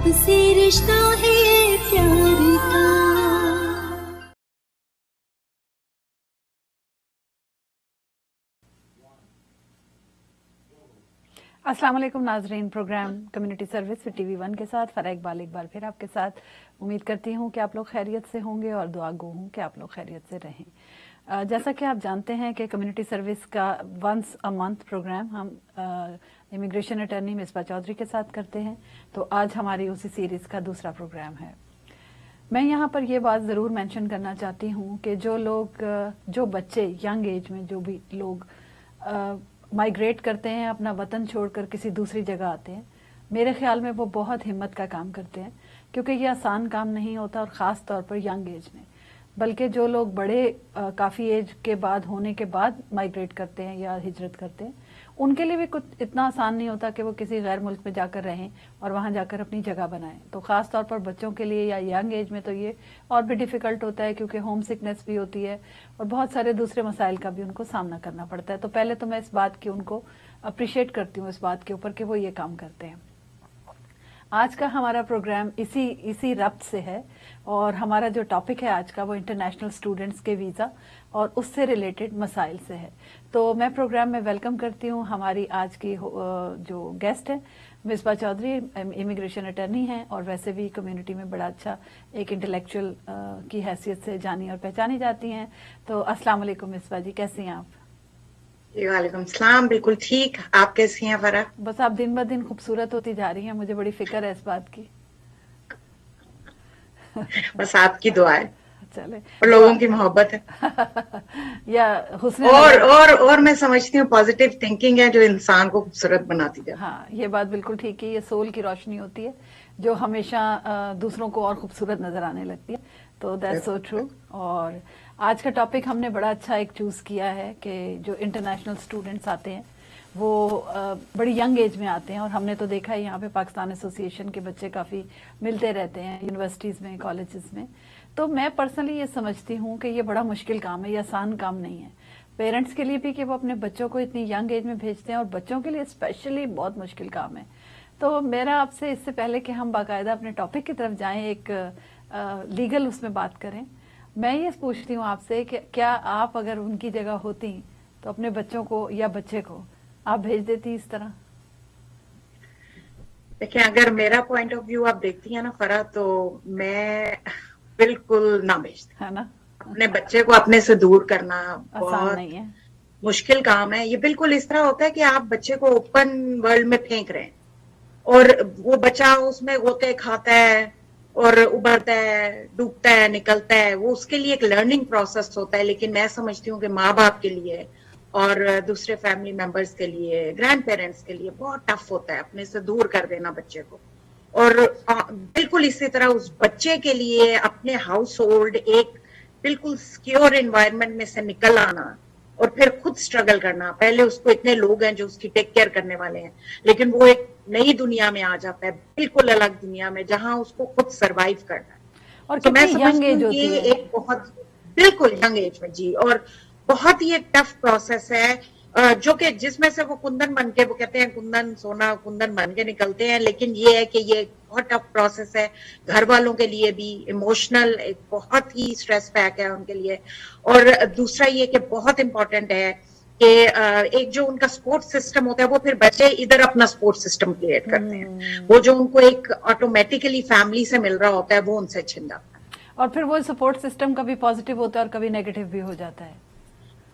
आपसे रिश्ता है प्यार का। अस्सलाम वालेकुम नाजरीन, प्रोग्राम कम्युनिटी सर्विस फिर TV1 के साथ फ़रा इकबाल एक बार फिर आपके साथ। उम्मीद करती हूँ कि आप लोग खैरियत से होंगे और दुआ गो हूँ कि आप लोग खैरियत से रहें। जैसा कि आप जानते हैं कि कम्युनिटी सर्विस का वंस अ मंथ प्रोग्राम हम इमिग्रेशन अटर्नी मिसबा चौधरी के साथ करते हैं। तो आज हमारी उसी सीरीज़ का दूसरा प्रोग्राम है। मैं यहाँ पर ये बात ज़रूर मेंशन करना चाहती हूँ कि जो बच्चे यंग एज में जो भी लोग माइग्रेट करते हैं, अपना वतन छोड़कर किसी दूसरी जगह आते हैं, मेरे ख्याल में वो बहुत हिम्मत का काम करते हैं, क्योंकि ये आसान काम नहीं होता, और ख़ास तौर पर यंग एज में। बल्कि जो लोग बड़े काफ़ी एज के बाद होने के बाद माइग्रेट करते हैं या हिजरत करते हैं, उनके लिए भी कुछ इतना आसान नहीं होता कि वो किसी गैर मुल्क में जाकर रहें और वहाँ जाकर अपनी जगह बनाएं। तो ख़ास तौर पर बच्चों के लिए या यंग एज में तो ये और भी डिफ़िकल्ट होता है, क्योंकि होम सिकनेस भी होती है और बहुत सारे दूसरे मसाइल का भी उनको सामना करना पड़ता है। तो पहले तो मैं इस बात की उनको अप्रिशिएट करती हूँ, इस बात के ऊपर कि वो ये काम करते हैं। आज का हमारा प्रोग्राम इसी रब्त से है, और हमारा जो टॉपिक है आज का वो इंटरनेशनल स्टूडेंट्स के वीज़ा और उससे रिलेटेड मसाइल से है। तो मैं प्रोग्राम में वेलकम करती हूँ हमारी आज की जो गेस्ट है मिसबा चौधरी, इमिग्रेशन अटर्नी हैं और वैसे भी कम्युनिटी में बड़ा अच्छा एक इंटेलेक्चुअल की हैसियत से जानी और पहचानी जाती हैं। तो अस्सलाम वालेकुम मिसबा जी, कैसी हैं आप? वालेकुम सलाम, बिल्कुल ठीक। आप कैसी हैं फरा? बस आप दिन ब दिन खूबसूरत होती जा रही हैं, मुझे बड़ी फिक्र है इस बात की। बस आपकी दुआ है, चले, और लोगों की मोहब्बत है या हुस्न और मैं समझती हूँ पॉजिटिव थिंकिंग है जो इंसान को खूबसूरत बनाती है। हाँ, ये बात बिल्कुल ठीक है। ये सोल की रोशनी होती है जो हमेशा दूसरों को और खूबसूरत नजर आने लगती है। तो दैट्स सो ट्रू। और आज का टॉपिक हमने बड़ा अच्छा एक चूज किया है कि जो इंटरनेशनल स्टूडेंट्स आते हैं वो बड़ी यंग एज में आते हैं, और हमने तो देखा है यहाँ पे पाकिस्तान एसोसिएशन के बच्चे काफ़ी मिलते रहते हैं यूनिवर्सिटीज़ में, कॉलेजेस में। तो मैं पर्सनली ये समझती हूँ कि ये बड़ा मुश्किल काम है, ये आसान काम नहीं है पेरेंट्स के लिए भी कि वो अपने बच्चों को इतनी यंग एज में भेजते हैं, और बच्चों के लिए स्पेशली बहुत मुश्किल काम है। तो मेरा आपसे, इससे पहले कि हम बाकायदा अपने टॉपिक की तरफ जाएं, एक लीगल उसमें बात करें, मैं ये पूछती हूँ आपसे कि क्या आप अगर उनकी जगह होती तो अपने बच्चों को या बच्चे को आप भेज देती इस तरह? देखिए, अगर मेरा पॉइंट ऑफ व्यू आप देखती हैं ना फरा, तो मैं बिल्कुल ना भेजती, है ना। अपने बच्चे को अपने से दूर करना आसान बहुत नहीं है, मुश्किल काम है। ये बिल्कुल इस तरह होता है कि आप बच्चे को ओपन वर्ल्ड में फेंक रहे हैं, और वो बच्चा उसमें गोते खाता है और उभरता है, डूबता है, निकलता है। वो उसके लिए एक लर्निंग प्रोसेस होता है। लेकिन मैं समझती हूँ कि माँ बाप के लिए और दूसरे फैमिली मेंबर्स के लिए, ग्रैंड पेरेंट्स के लिए बहुत टफ होता है अपने से दूर कर देना बच्चे को। और बिल्कुल इसी तरह उस बच्चे के लिए अपने हाउस होल्ड एक बिल्कुल सिक्योर एनवायरनमेंट में से निकल आना और फिर खुद स्ट्रगल करना। पहले उसको इतने लोग हैं जो उसकी टेक केयर करने वाले हैं, लेकिन वो एक नई दुनिया में आ जाता है, बिल्कुल अलग दुनिया में, जहां उसको खुद सरवाइव करना है। और तो मैं कितनी यंग समझती एज हूँ होती कि है। एक बहुत बिल्कुल यंग एज में जी, और बहुत ही एक टफ प्रोसेस है, जो कि जिसमें से वो कुंदन बन के, वो कहते हैं कुंदन सोना कुंदन बन के निकलते हैं। लेकिन ये है कि ये बहुत टफ प्रोसेस है, घर वालों के लिए भी इमोशनल एक बहुत ही स्ट्रेस पैक है उनके लिए। और दूसरा ये कि बहुत इंपॉर्टेंट है कि एक जो उनका सपोर्ट सिस्टम होता है, वो फिर बच्चे इधर अपना सपोर्ट सिस्टम क्रिएट करते हैं। वो जो उनको एक ऑटोमेटिकली फैमिली से मिल रहा होता है वो उनसे छिन जाता है। और फिर वो सपोर्ट सिस्टम कभी पॉजिटिव होता है और कभी नेगेटिव भी हो जाता है।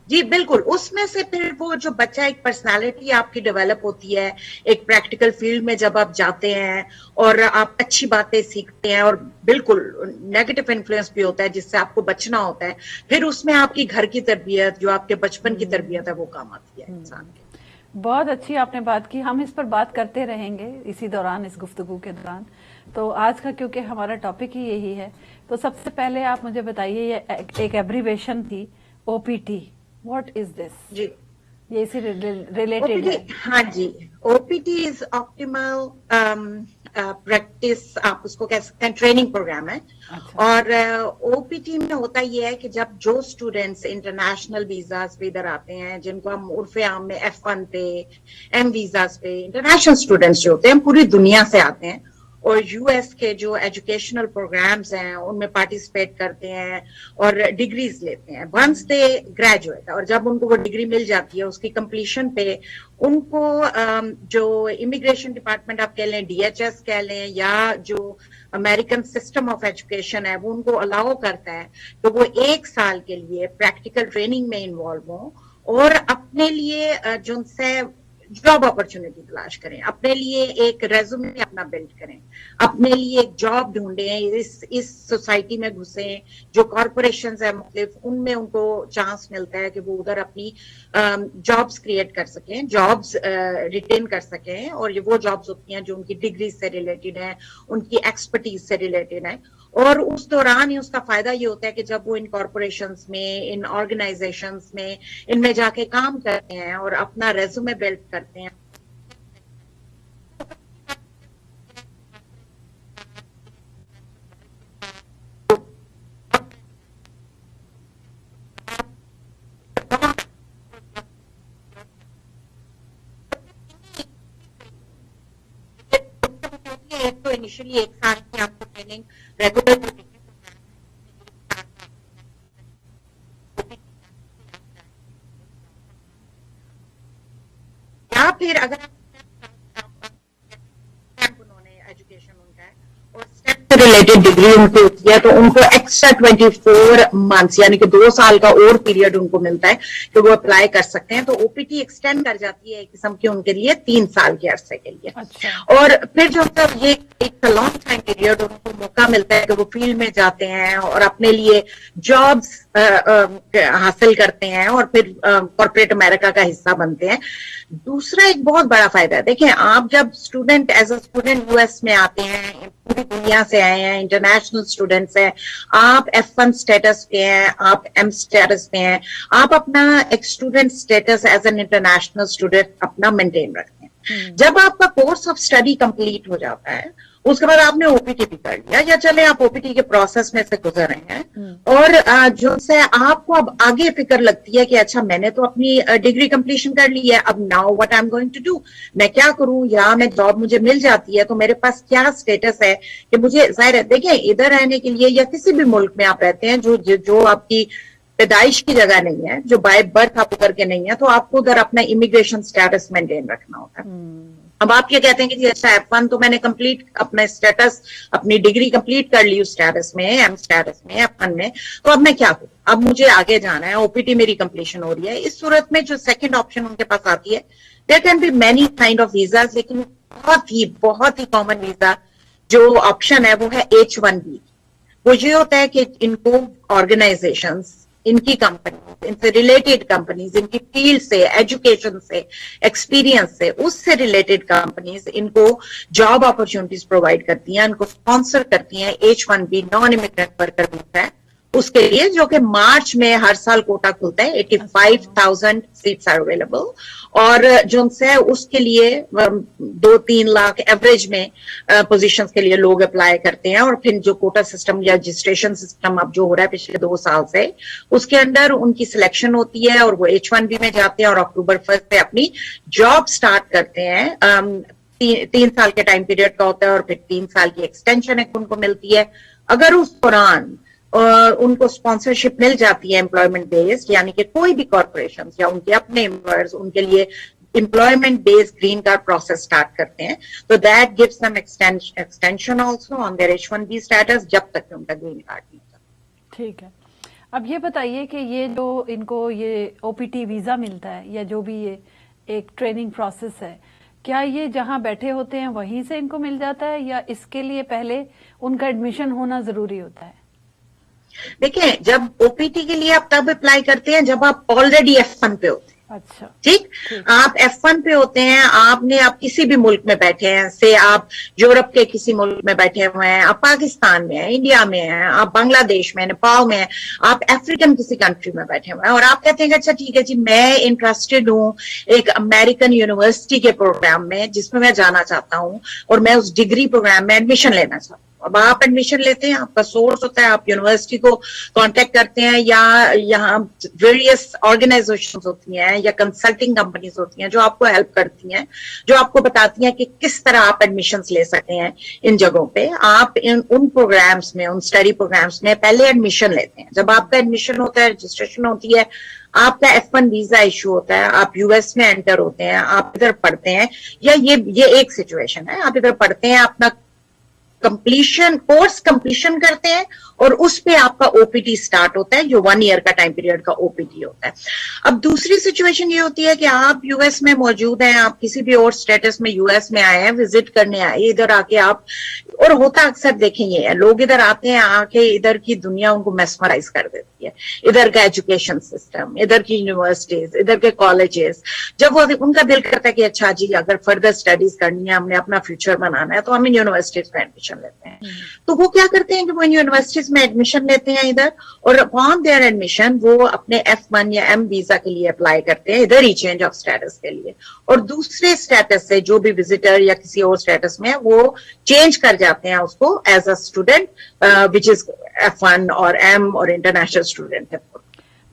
जी बिल्कुल, उसमें से फिर वो जो बच्चा, एक पर्सनालिटी आपकी डेवलप होती है एक प्रैक्टिकल फील्ड में जब आप जाते हैं, और आप अच्छी बातें सीखते हैं, और बिल्कुल नेगेटिव इन्फ्लुएंस भी होता है जिससे आपको बचना होता है। फिर उसमें आपकी घर की तरबियत, जो आपके बचपन की तरबियत है, वो काम आती है इंसान के। बहुत अच्छी आपने बात की, हम इस पर बात करते रहेंगे इसी दौरान, इस गुफ्तगू के दौरान। तो आज का क्योंकि हमारा टॉपिक ही यही है, तो सबसे पहले आप मुझे बताइए, ये एक एब्रीवेशन थी OPT, व्हाट इज दिस? जी ये इसी रिलेटेड ओपीटी, है? हाँ जी, ओपीटी इज ऑप्टिमल प्रैक्टिस, आप उसको कह सकते हैं, ट्रेनिंग प्रोग्राम है। अच्छा। और ओपीटी में होता ये है कि जब जो स्टूडेंट्स इंटरनेशनल वीजाज पे इधर आते हैं, जिनको हम उर्फे आम में F1 पे, M वीजाज पे, इंटरनेशनल स्टूडेंट्स जो होते हैं पूरी दुनिया से आते हैं और यूएस के जो एजुकेशनल प्रोग्राम्स हैं उनमें पार्टिसिपेट करते हैं और डिग्रीज लेते हैं वंस दे ग्रेजुएट। और जब उनको वो डिग्री मिल जाती है, उसकी कंप्लीशन पे उनको जो इमिग्रेशन डिपार्टमेंट आप कह लें, DHS कह लें, या जो अमेरिकन सिस्टम ऑफ एजुकेशन है, वो उनको अलाउ करता है तो वो 1 साल के लिए प्रैक्टिकल ट्रेनिंग में इन्वॉल्व हों और अपने लिए जो उनसे जॉब अपॉर्चुनिटी तलाश करें, अपने लिए एक रेज्यूमे अपना बिल्ड करें, अपने लिए एक जॉब ढूंढें, इस सोसाइटी में घुसे जो कॉरपोरेशंस है मुख्तलिफ, उनमें उनको चांस मिलता है कि वो उधर अपनी जॉब्स क्रिएट कर सकें, जॉब्स रिटेन कर सकें। और ये वो जॉब्स होती हैं जो उनकी डिग्री से रिलेटेड है, उनकी एक्सपर्टीज से रिलेटेड है। और उस दौरान ही उसका फायदा ये होता है कि जब वो इन कॉरपोरेशंस में, इन ऑर्गेनाइजेशंस में, इनमें जाके काम करते हैं और अपना रेज्यूमे बिल्ड करते हैं, तो इनिशियली 1 साल की आपको ट्रेनिंग रेगुलर, या फिर अगर उन्होंने एजुकेशन उनका है और स्टेप से रिलेटेड डिग्री उनको होती है तो उनको एक्स्ट्रा 24 मंथ्स यानी कि 2 साल का और पीरियड उनको मिलता है कि वो अप्लाई कर सकते हैं। तो ओपीटी एक्सटेंड कर जाती है एक किस्म की उनके लिए 3 साल के अरसे के लिए। अच्छा। और फिर जो ये एक लॉन्ग टाइम पीरियड उनको मौका मिलता है कि वो फील्ड में जाते हैं और अपने लिए जॉब्स हासिल करते हैं और फिर कॉर्पोरेट अमेरिका का हिस्सा बनते हैं। दूसरा एक बहुत बड़ा फायदा है, देखिए आप जब student as a student US में आते हैं, पूरी दुनिया से आए हैं, इंटरनेशनल स्टूडेंट्स हैं, आप F1 स्टेटस पे हैं, आप M स्टेटस पे हैं, आप अपना एक student status as an international student अपना मेंटेन रखते हैं। जब आपका कोर्स ऑफ स्टडी कंप्लीट हो जाता है, उसके बाद आपने ओपीटी भी कर लिया, या चले आप ओपीटी के प्रोसेस में से गुजर रहे हैं और जो से आपको अब आगे फिक्र लगती है कि अच्छा मैंने तो अपनी डिग्री कंप्लीशन कर ली है, अब now what I am going to do, मैं क्या करूं, या मैं जॉब मुझे मिल जाती है तो मेरे पास क्या स्टेटस है कि मुझे, जाहिर है देखिए इधर रहने के लिए या किसी भी मुल्क में आप रहते हैं जो आपकी पैदाइश की जगह नहीं है, जो बाय बर्थ आप उधर के नहीं है, तो आपको उधर अपना इमिग्रेशन स्टेटस मेंटेन रखना होता है। अब आप ये कहते हैं कि जी अच्छा F1 तो मैंने कंप्लीट अपना स्टेटस, अपनी डिग्री कंप्लीट कर ली उस स्टेटस में, M स्टेटस में, F1 में, तो अब मैं क्या करूं, अब मुझे आगे जाना है, ओपीटी मेरी कंप्लीशन हो रही है। इस सूरत में जो सेकंड ऑप्शन उनके पास आती है, there can be many kind of visas, लेकिन बहुत ही कॉमन वीजा जो ऑप्शन है वो है H1B। वो ये होता है कि इनको ऑर्गेनाइजेशंस, इनकी कंपनी, इनसे रिलेटेड कंपनीज, इनकी फील्ड से, एजुकेशन से, एक्सपीरियंस से, उससे रिलेटेड कंपनीज इनको जॉब अपॉर्चुनिटीज प्रोवाइड करती हैं, इनको स्पॉन्सर करती हैं। H1B non immigrant worker visa है उसके लिए, जो कि मार्च में हर साल कोटा खुलता है, 85,000 सीट्स आर अवेलेबल। और जो है उसके लिए 2-3 लाख एवरेज में पोजीशंस के लिए लोग अप्लाई करते हैं। और फिर जो कोटा सिस्टम या रजिस्ट्रेशन सिस्टम अब जो हो रहा है पिछले 2 साल से, उसके अंदर उनकी सिलेक्शन होती है और वो H1B में जाते हैं और अक्टूबर 1 से अपनी जॉब स्टार्ट करते हैं। 3 साल के टाइम पीरियड का होता है और फिर 3 साल की एक्सटेंशन एक उनको मिलती है। अगर उस दौरान उनको स्पॉन्सरशिप मिल जाती है एम्प्लॉयमेंट बेस्ड, यानी कि कोई भी कॉर्पोरेशन या उनके अपने एम्प्लॉयर्स उनके लिए employment based green card process start करते हैं, तो that gives them extension also on their H1B status जब तक उनका ग्रीन कार्ड नहीं होता। ठीक है, अब ये बताइए कि ये जो इनको ये ओपीटी वीजा मिलता है या जो भी ये एक ट्रेनिंग प्रोसेस है, क्या ये जहां बैठे होते हैं वहीं से इनको मिल जाता है या इसके लिए पहले उनका एडमिशन होना जरूरी होता है? देखिए, जब ओपीटी के लिए आप तब अप्लाई करते हैं जब आप ऑलरेडी F1 पे होते हैं। अच्छा, ठीक। आप F1 पे होते हैं, आप किसी भी मुल्क में बैठे हैं, से आप यूरोप के किसी मुल्क में बैठे हुए हैं, आप पाकिस्तान में हैं, इंडिया में हैं, आप बांग्लादेश में, नेपाल में हैं, आप अफ्रीकन किसी कंट्री में बैठे हुए हैं और आप कहते हैं कि अच्छा ठीक है जी, मैं इंटरेस्टेड हूँ एक अमेरिकन यूनिवर्सिटी के प्रोग्राम में जिसमें मैं जाना चाहता हूँ और मैं उस डिग्री प्रोग्राम में एडमिशन लेना चाहता हूँ। अब आप एडमिशन लेते हैं, आपका सोर्स होता है, आप यूनिवर्सिटी को कांटेक्ट करते हैं या यहाँ वेरियस ऑर्गेनाइजेशंस होती हैं या कंसल्टिंग कंपनीज होती हैं जो आपको हेल्प करती हैं, जो आपको बताती हैं कि किस तरह आप एडमिशंस ले सकते हैं इन जगहों पे। आप उन प्रोग्राम्स में, उन स्टडी प्रोग्राम्स में पहले एडमिशन लेते हैं। जब आपका एडमिशन होता है, रजिस्ट्रेशन होती है, आपका F1 वीजा इशू होता है, आप यूएस में एंटर होते हैं, आप इधर पढ़ते हैं, या ये एक सिचुएशन है, आप इधर पढ़ते हैं, अपना कोर्स कंप्लीशन करते हैं और उस पे आपका ओपीटी स्टार्ट होता है, जो 1 ईयर का टाइम पीरियड का ओपीटी होता है। अब दूसरी सिचुएशन ये होती है कि आप यूएस में मौजूद हैं, आप किसी भी और स्टेटस में यूएस में आए हैं, विजिट करने आए, इधर आके आप, और होता अक्सर देखेंगे लोग इधर आते हैं, आके इधर की दुनिया उनको मेस्मराइज कर देती है, इधर का एजुकेशन सिस्टम, इधर की यूनिवर्सिटीज, इधर के कॉलेजेस। जब वो उनका दिल करता है कि अच्छा जी अगर फर्दर स्टडीज करनी है, हमने अपना फ्यूचर बनाना है, तो हम इन यूनिवर्सिटीज में एडमिशन लेते हैं। तो वो क्या करते हैं कि वो इन यूनिवर्सिटीज में एडमिशन लेते हैं इधर, और अपॉन देयर एडमिशन वो अपने F1 या M वीजा के लिए अप्लाई करते हैं, इधर ही चेंज ऑफ स्टेटस के लिए, और दूसरे स्टेटस से जो भी विजिटर या किसी और स्टेटस में है वो चेंज कर जाते हैं उसको as a student which is F1 और M और इंटरनेशनल स्टूडेंट है।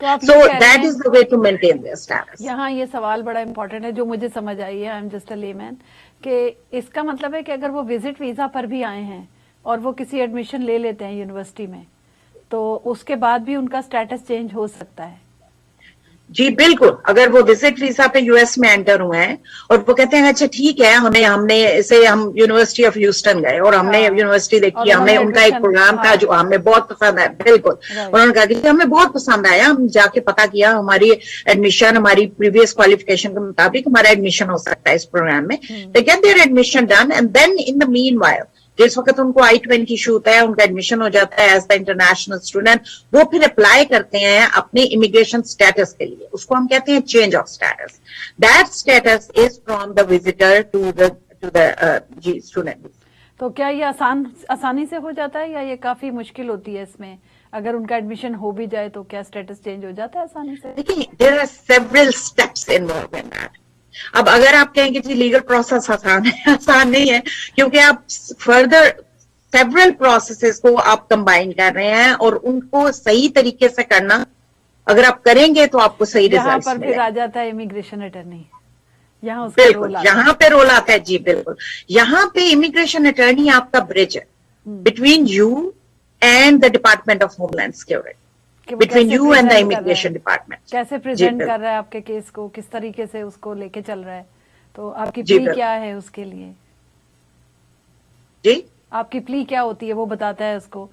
So that is the way to maintain their status. यहाँ ये सवाल बड़ा इंपॉर्टेंट है जो मुझे समझ आई है, I am just a layman, कि इसका मतलब है कि अगर वो विजिट वीजा पर भी आए हैं और वो किसी एडमिशन ले लेते हैं यूनिवर्सिटी में, तो उसके बाद भी उनका स्टेटस चेंज हो सकता है। जी बिल्कुल, अगर वो विजिट वीजा पे यूएस में एंटर हुए हैं और वो कहते हैं अच्छा ठीक है, हमने इसे हम यूनिवर्सिटी ऑफ ह्यूस्टन गए और हमने यूनिवर्सिटी देखी, हमें उनका एक प्रोग्राम था जो हमें बहुत पसंद आया, बिल्कुल, उन्होंने कहा कि हमें बहुत पसंद आया, हम जाके पता किया, हमारी एडमिशन हमारी प्रीवियस क्वालिफिकेशन के मुताबिक हमारा एडमिशन हो सकता है इस प्रोग्राम में। They get there admission done and then in the meanwhile जिस वक्त उनको I-20 इशू होता है, उनका एडमिशन हो जाता है एज द इंटरनेशनल स्टूडेंट, वो फिर अप्लाई करते हैं अपने इमिग्रेशन स्टेटस के लिए, उसको हम कहते हैं change of status. That status is from the visitor to the student. तो क्या ये आसानी से हो जाता है या ये काफी मुश्किल होती है इसमें? अगर उनका एडमिशन हो भी जाए तो क्या स्टेटस चेंज हो जाता है आसानी से? देखिए, there are several steps involve in that. अब अगर आप कहेंगे कि लीगल प्रोसेस आसान है, आसान नहीं है, क्योंकि आप फर्दर सेवरल प्रोसेसेस को आप कंबाइन कर रहे हैं और उनको सही तरीके से करना अगर आप करेंगे तो आपको सही रिजल्ट मिलेगा। पर फिर आ जाता है इमिग्रेशन अटर्नी, यहाँ बिल्कुल यहाँ पे रोल आता है। जी बिल्कुल, यहाँ पे इमिग्रेशन अटर्नी आपका ब्रिज है between you and the department of homeland security, between you and the immigration department. कैसे प्रेजेंट कर रहा है आपके केस को, किस तरीके से उसको लेके चल रहा है, तो आपकी प्ली क्या है उसके लिए? जी, आपकी प्ली क्या होती है वो बताता है उसको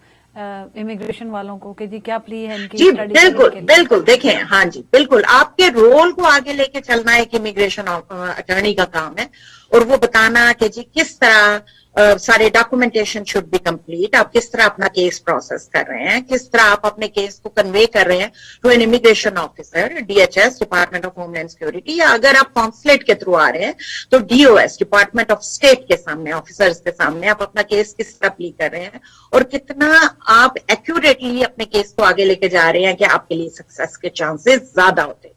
इमिग्रेशन वालों को कि जी क्या प्ली है इनकी? जी बिल्कुल बिल्कुल, देखें, हाँ जी बिल्कुल, आपके रोल को आगे लेके चलना एक इमिग्रेशन अटर्नी का काम है, और वो बताना कि जी किस तरह सारे डॉक्यूमेंटेशन शुड बी कंप्लीट, आप किस तरह अपना केस प्रोसेस कर रहे हैं, किस तरह आप अपने केस को कन्वे कर रहे हैं to an immigration officer, DHS department of homeland security, या अगर आप कॉन्सुलेट के थ्रू आ रहे हैं तो DOS डिपार्टमेंट ऑफ स्टेट के सामने, ऑफिसर्स के सामने आप अपना केस किस तरह प्ली कर रहे हैं और कितना आप एक्यूरेटली अपने केस को आगे लेके जा रहे हैं कि आपके लिए सक्सेस के चांसेस ज्यादा होते हैं।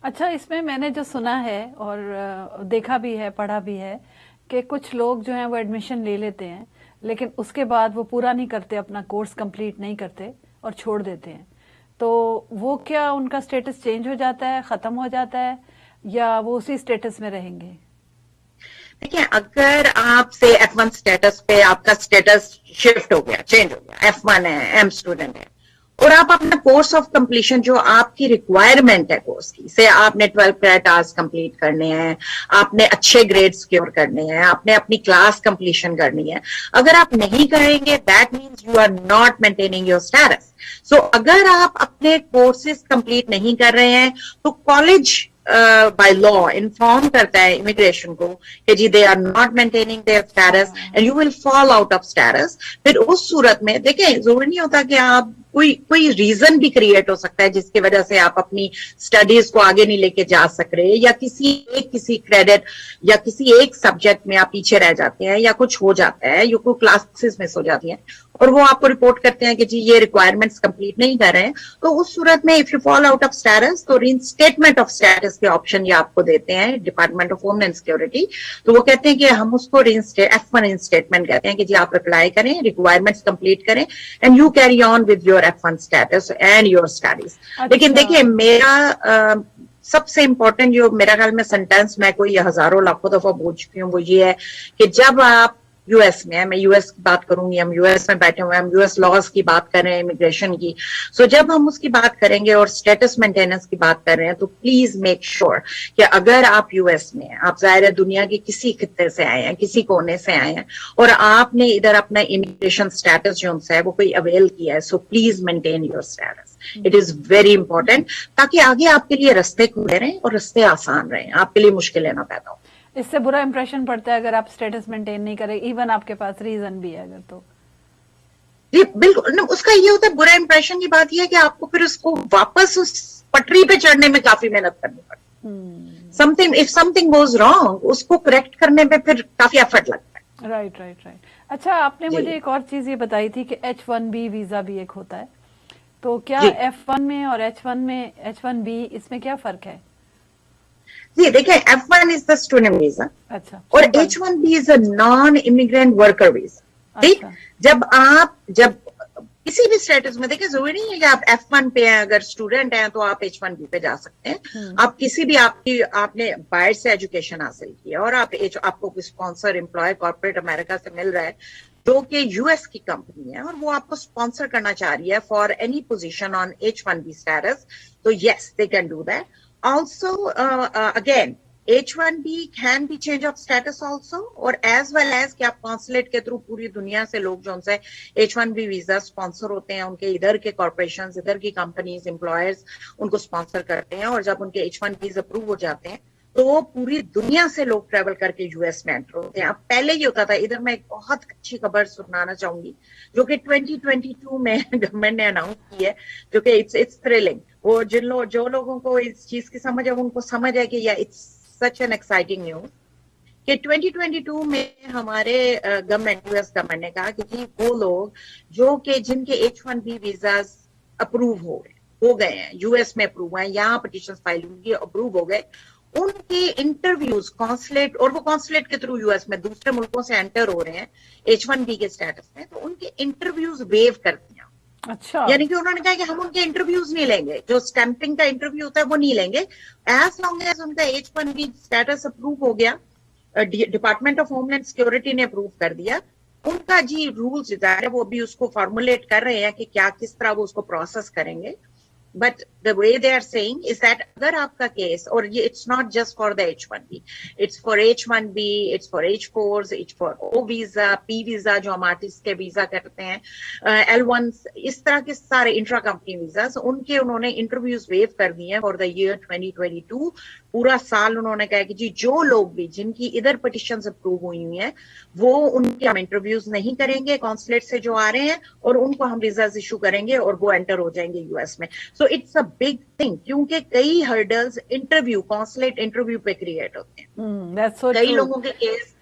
अच्छा, इसमें मैंने जो सुना है और देखा भी है, पढ़ा भी है कि कुछ लोग जो हैं वो एडमिशन ले लेते हैं लेकिन उसके बाद वो पूरा नहीं करते, अपना कोर्स कंप्लीट नहीं करते और छोड़ देते हैं, तो वो क्या उनका स्टेटस चेंज हो जाता है, खत्म हो जाता है, या वो उसी स्टेटस में रहेंगे? देखिए, अगर आप से F1 स्टेटस पे आपका स्टेटस शिफ्ट हो गया, चेंज हो गया, F1 है, M स्टूडेंट है, और आप अपना कोर्स ऑफ कंप्लीशन जो आपकी रिक्वायरमेंट है कोर्स की, से आपने 12 क्रेडिट आवर्स कंप्लीट करने हैं, आपने अच्छे ग्रेड सिक्योर करने हैं, आपने अपनी क्लास कंप्लीशन करनी है, अगर आप नहीं करेंगे that means you are not maintaining your status. So अगर आप अपने कोर्सेज कंप्लीट नहीं कर रहे हैं तो कॉलेज बाय लॉ इन्फॉर्म करता है इमिग्रेशन को कि जी they are not maintaining their status and you will fall out of status. फिर उस सूरत में देखें, जरूरी नहीं होता कि आप कोई रीजन भी क्रिएट हो सकता है जिसकी वजह से आप अपनी स्टडीज को आगे नहीं लेके जा सक रहे, या किसी क्रेडिट या किसी एक सब्जेक्ट में आप पीछे रह जाते हैं, या कुछ हो जाता है, या कोई क्लासेस मिस हो जाती हैं और वो आपको रिपोर्ट करते हैं कि जी ये रिक्वायरमेंट्स कंप्लीट नहीं कर रहे हैं, तो उस सूरत में if you fall out of status तो रीइंस्टेटमेंट ऑफ स्टेटस के ऑप्शन ये आपको देते हैं डिपार्टमेंट ऑफ होमलैंड सिक्योरिटी। तो वो कहते हैं कि हम उसको F1 रीइंस्टेटमेंट कहते हैं कि जी आप अप्लाई करें, रिक्वायरमेंट्स कंप्लीट करें and you carry on with your F1 status and your studies. लेकिन देखिए मेरा सबसे इंपॉर्टेंट जो मेरा ख्याल में सेंटेंस मैं कोई हजारों लाखों दफा बोल चुकी हूँ वो ये है कि जब आप यूएस में है, मैं यूएस की बात करूंगी, हम यूएस में बैठे हुए हैं, हम यूएस लॉज की बात कर रहे हैं, इमिग्रेशन की। सो जब हम उसकी बात करेंगे और स्टेटस मेंटेनेंस की बात कर रहे हैं तो प्लीज मेक श्योर कि अगर आप यूएस में हैं, आप जाहिर है दुनिया के किसी खित्ते से आए हैं, किसी कोने से आए हैं और आपने इधर अपना इमिग्रेशन स्टेटस जो है वो कोई अवेल किया है, so please maintain your status. It is very important, ताकि आगे आपके लिए रास्ते खुले रहें और रास्ते आसान रहें, आपके लिए मुश्किलें ना पैदा हो। इससे बुरा इंप्रेशन पड़ता है अगर आप स्टेटस मेंटेन नहीं करें, इवन आपके पास रीजन भी है अगर तो। जी बिल्कुल, उसका ये होता है बुरा इंप्रेशन की बात यह है कि आपको फिर उसको वापस उस पटरी पे चढ़ने में काफी मेहनत करनी पड़ती है। इफ समथिंग गोज रॉन्ग उसको करेक्ट करने में फिर काफी एफर्ट लगता है। राइट। अच्छा, आपने मुझे एक और चीज ये बताई थी कि H1B वीजा भी एक होता है, तो क्या F1 में और H1B इसमें क्या फर्क है? जी देखिए, F1 is the student visa, अच्छा, और H1B is a non immigrant worker visa. ठीक, जब किसी भी स्टेटस में देखिए जरूरी नहीं है कि आप F1 पे हैं, अगर स्टूडेंट हैं तो आप H1B पे जा सकते हैं। आप किसी भी आपने बाहर से एजुकेशन हासिल की है और आपको कोई स्पॉन्सर एम्प्लॉय कॉर्पोरेट अमेरिका से मिल रहा है जो कि यूएस की कंपनी है और वो आपको स्पॉन्सर करना चाह रही है for any position on H1B status, तो yes they can do that. Also, again, H1B can be change of status also, और as well as कि आप कॉन्सुलेट के थ्रू पूरी दुनिया से लोग जो उनसे H1B वीजा स्पॉन्सर होते हैं, उनके इधर के कॉर्पोरेशन, इधर की कंपनीज, एम्प्लॉयर्स उनको स्पॉन्सर करते हैं, और जब उनके H1B अप्रूव हो जाते हैं तो वो पूरी दुनिया से लोग ट्रेवल करके यूएस में एंटर होते हैं। अब पहले ये होता था, इधर मैं एक बहुत अच्छी खबर सुनाना चाहूंगी जो कि 2022 में गवर्नमेंट ने अनाउंस की है, जो कि इट्स थ्रिलिंग। वो जो लोगों को इस चीज की समझ है उनको समझ है कि it's such an exciting news कि 2022 में हमारे गवर्नमेंट, यूएस गवर्नमेंट ने कहा कि जी वो लोग जो कि जिनके H1B वीजा अप्रूव हो गए हैं, यूएस में अप्रूव हुए हैं, यहाँ पिटीशन फाइल होंगी, अप्रूव हो गए, उनके इंटरव्यूज कॉन्सुलेट, और वो कॉन्सुलेट के थ्रू यूएस में दूसरे मुल्कों से एंटर हो रहे हैं H1B के स्टेटस में, तो उनके इंटरव्यूज वेव कर दिया। अच्छा, यानी कि उन्होंने कहा कि हम उनके इंटरव्यूज नहीं लेंगे, जो स्टैंपिंग का इंटरव्यू होता है वो नहीं लेंगे, एज लॉन्ग एज उनका H1B स्टेटस अप्रूव हो गया, डिपार्टमेंट ऑफ होमलैंड सिक्योरिटी ने अप्रूव कर दिया। उनका जी रूल्स है वो भी उसको फॉर्मुलेट कर रहे हैं कि क्या किस तरह वो उसको प्रोसेस करेंगे। But the way they are saying is that अगर आपका केस, और ये it's not just for the H1B, it's for H1B, it's for H4s, it's for O visa, P visa जो हम आर्टिस्ट के वीजा करते हैं, L1, इस तरह के सारे इंट्रा कंपनी वीजा, उनके उन्होंने इंटरव्यूज वेव कर दिए हैं फॉर द ईयर 2022। पूरा साल उन्होंने कहा कि जी जो लोग भी जिनकी इधर पिटिशंस अप्रूव हुई हुई हैं वो उनके हम इंटरव्यूज नहीं करेंगे, कॉन्सुलेट से जो आ रहे हैं, और उनको हम वीजा इशू करेंगे और वो एंटर हो जाएंगे यूएस में। So it's a big thing, क्योंकि कई हर्डल्स इंटरव्यू, कॉन्सुलेट इंटरव्यू पे क्रिएट होते हैं। कई लोगों के केस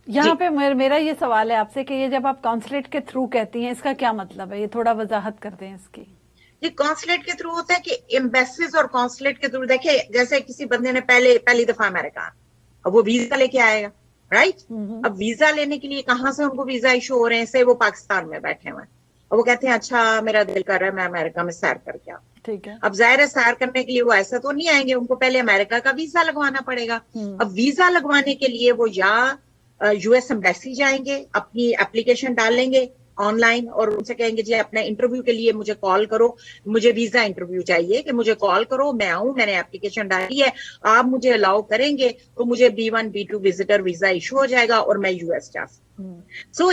यहाँ पे मेरा ये सवाल है आपसे कि ये जब आप कॉन्सुलेट के थ्रू कहती हैं इसका क्या मतलब है, ये थोड़ा वजाहत कर दें इसकी। ये कॉन्सुलेट के थ्रू होता है कि एम्बेसीज और कॉन्सुलेट के थ्रू, देखिए जैसे किसी बंदे ने पहली दफा अमेरिका, अब वो वीजा लेके आएगा, राइट? अब वीजा लेने के लिए कहाँ से उनको वीजा इशू हो रहे हैं, से वो पाकिस्तान में बैठे हुए हैं और वो कहते हैं अच्छा मेरा दिल कर रहा है मैं अमेरिका में सैर करके आऊं। ठीक है, अब जाहिर है सैर करने के लिए वो ऐसा तो नहीं आएंगे, उनको पहले अमेरिका का वीजा लगवाना पड़ेगा। अब वीजा लगवाने के लिए वो या यूएस एम्बेसी जाएंगे, अपनी एप्लीकेशन डालेंगे ऑनलाइन और उनसे कहेंगे जी अपने इंटरव्यू के लिए मुझे कॉल करो, मुझे वीजा इंटरव्यू चाहिए, कि मुझे कॉल करो, मैं आऊं, मैंने एप्लीकेशन डाली है, आप मुझे अलाउ करेंगे तो मुझे B1 B2 visitor visa issue हो जाएगा और मैं यूएस जा सकती। सो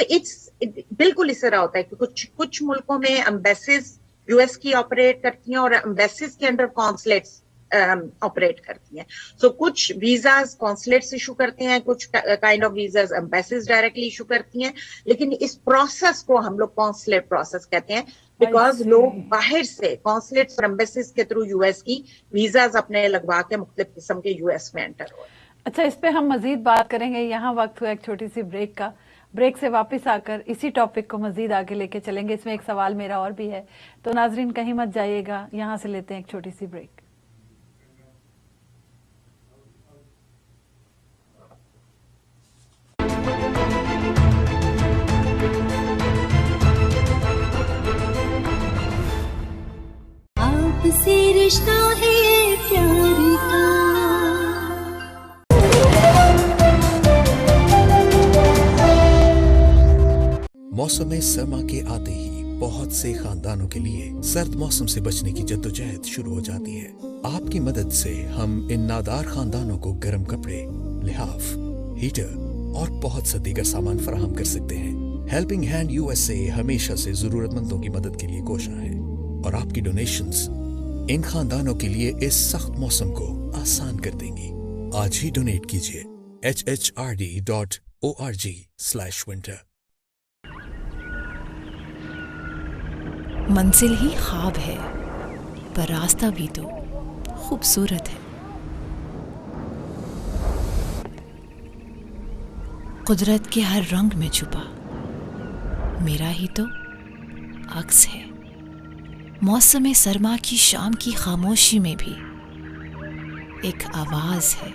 बिल्कुल इस तरह होता है कि कुछ मुल्कों में एम्बेसीज यूएस की ऑपरेट करती हैं और एम्बेसीज के अंडर कॉन्सुलेट्स ऑपरेट करती हैं। सो कुछ वीजाज कॉन्सुलेट्स इशू करते हैं, कुछ kind of visas embassies directly issue करती हैं, लेकिन इस प्रोसेस को हम लोग कॉन्सुलेट प्रोसेस कहते हैं। बिकॉज लोग बाहर से कॉन्सुलेट्स और एम्बेसीज के थ्रू यूएस की वीजाज अपने लगवा के मुख्तलिफ किस्म के यूएस में एंटर हो। अच्छा, इस पे हम मजीद बात करेंगे। यहाँ वक्त हुआ एक छोटी सी ब्रेक का। ब्रेक से वापस आकर इसी टॉपिक को मजीद आगे लेके चलेंगे। इसमें एक सवाल मेरा और भी है, तो नाजरीन कहीं मत जाइएगा। यहाँ से लेते हैं एक छोटी सी ब्रेक। आपसे रिश्ता है प्यार का। मौसम सरमा के आते ही बहुत से खानदानों के लिए सर्द मौसम से बचने की जद्दोजहद शुरू हो जाती है। आपकी मदद से हम इन नादार खानदानों को गर्म कपड़े, लिहाफ, हीटर और बहुत सा दीगर सामान फराहम कर सकते हैं। हेल्पिंग हैंड यूएसए हमेशा से जरूरतमंदों की मदद के लिए कोशा है और आपकी डोनेशंस इन खानदानों के लिए इस सख्त मौसम को आसान कर देंगी। आज ही डोनेट कीजिए hhrd.org/winter। मंजिल ही ख्वाब है, पर रास्ता भी तो खूबसूरत है। कुदरत के हर रंग में छुपा मेरा ही तो अक्स है। मौसम सरमा की शाम की खामोशी में भी एक आवाज है।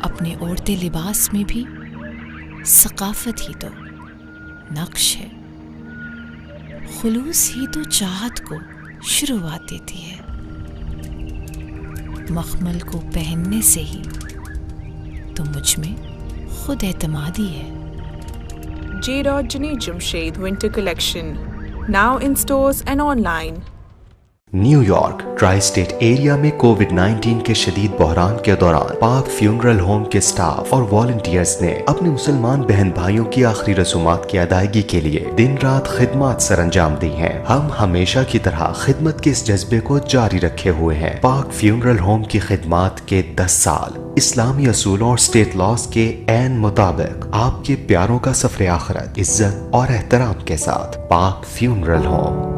अपने ओढ़ते लिबास में भी सकाफत ही तो नक्श है। खुलूस ही तो चाहत को शुरुआत देती है। मखमल को पहनने से ही तो मुझ में खुद एतमादी है। J. Janine Jamshed Winter Collection, now in stores and online. New York tri state area में कोविड-19 के शदीद बहरान के दौरान पाक फ्यूनरल होम के स्टाफ और वॉलंटियर्स ने अपने मुसलमान बहन भाइयों की आखिरी रसूमात की अदायगी के लिए दिन रात खिदमत सरअंजाम दी हैं। हम हमेशा की तरह खिदमत के इस जज्बे को जारी रखे हुए हैं। पाक फ्यूनरल होम की खिदमत के 10 साल इस्लामी असूलों और स्टेट लॉज के ऐन मुताबिक आपके प्यारों का सफर आखिरत इज्जत और एहतराम के साथ पाक फ्यूनरल होम।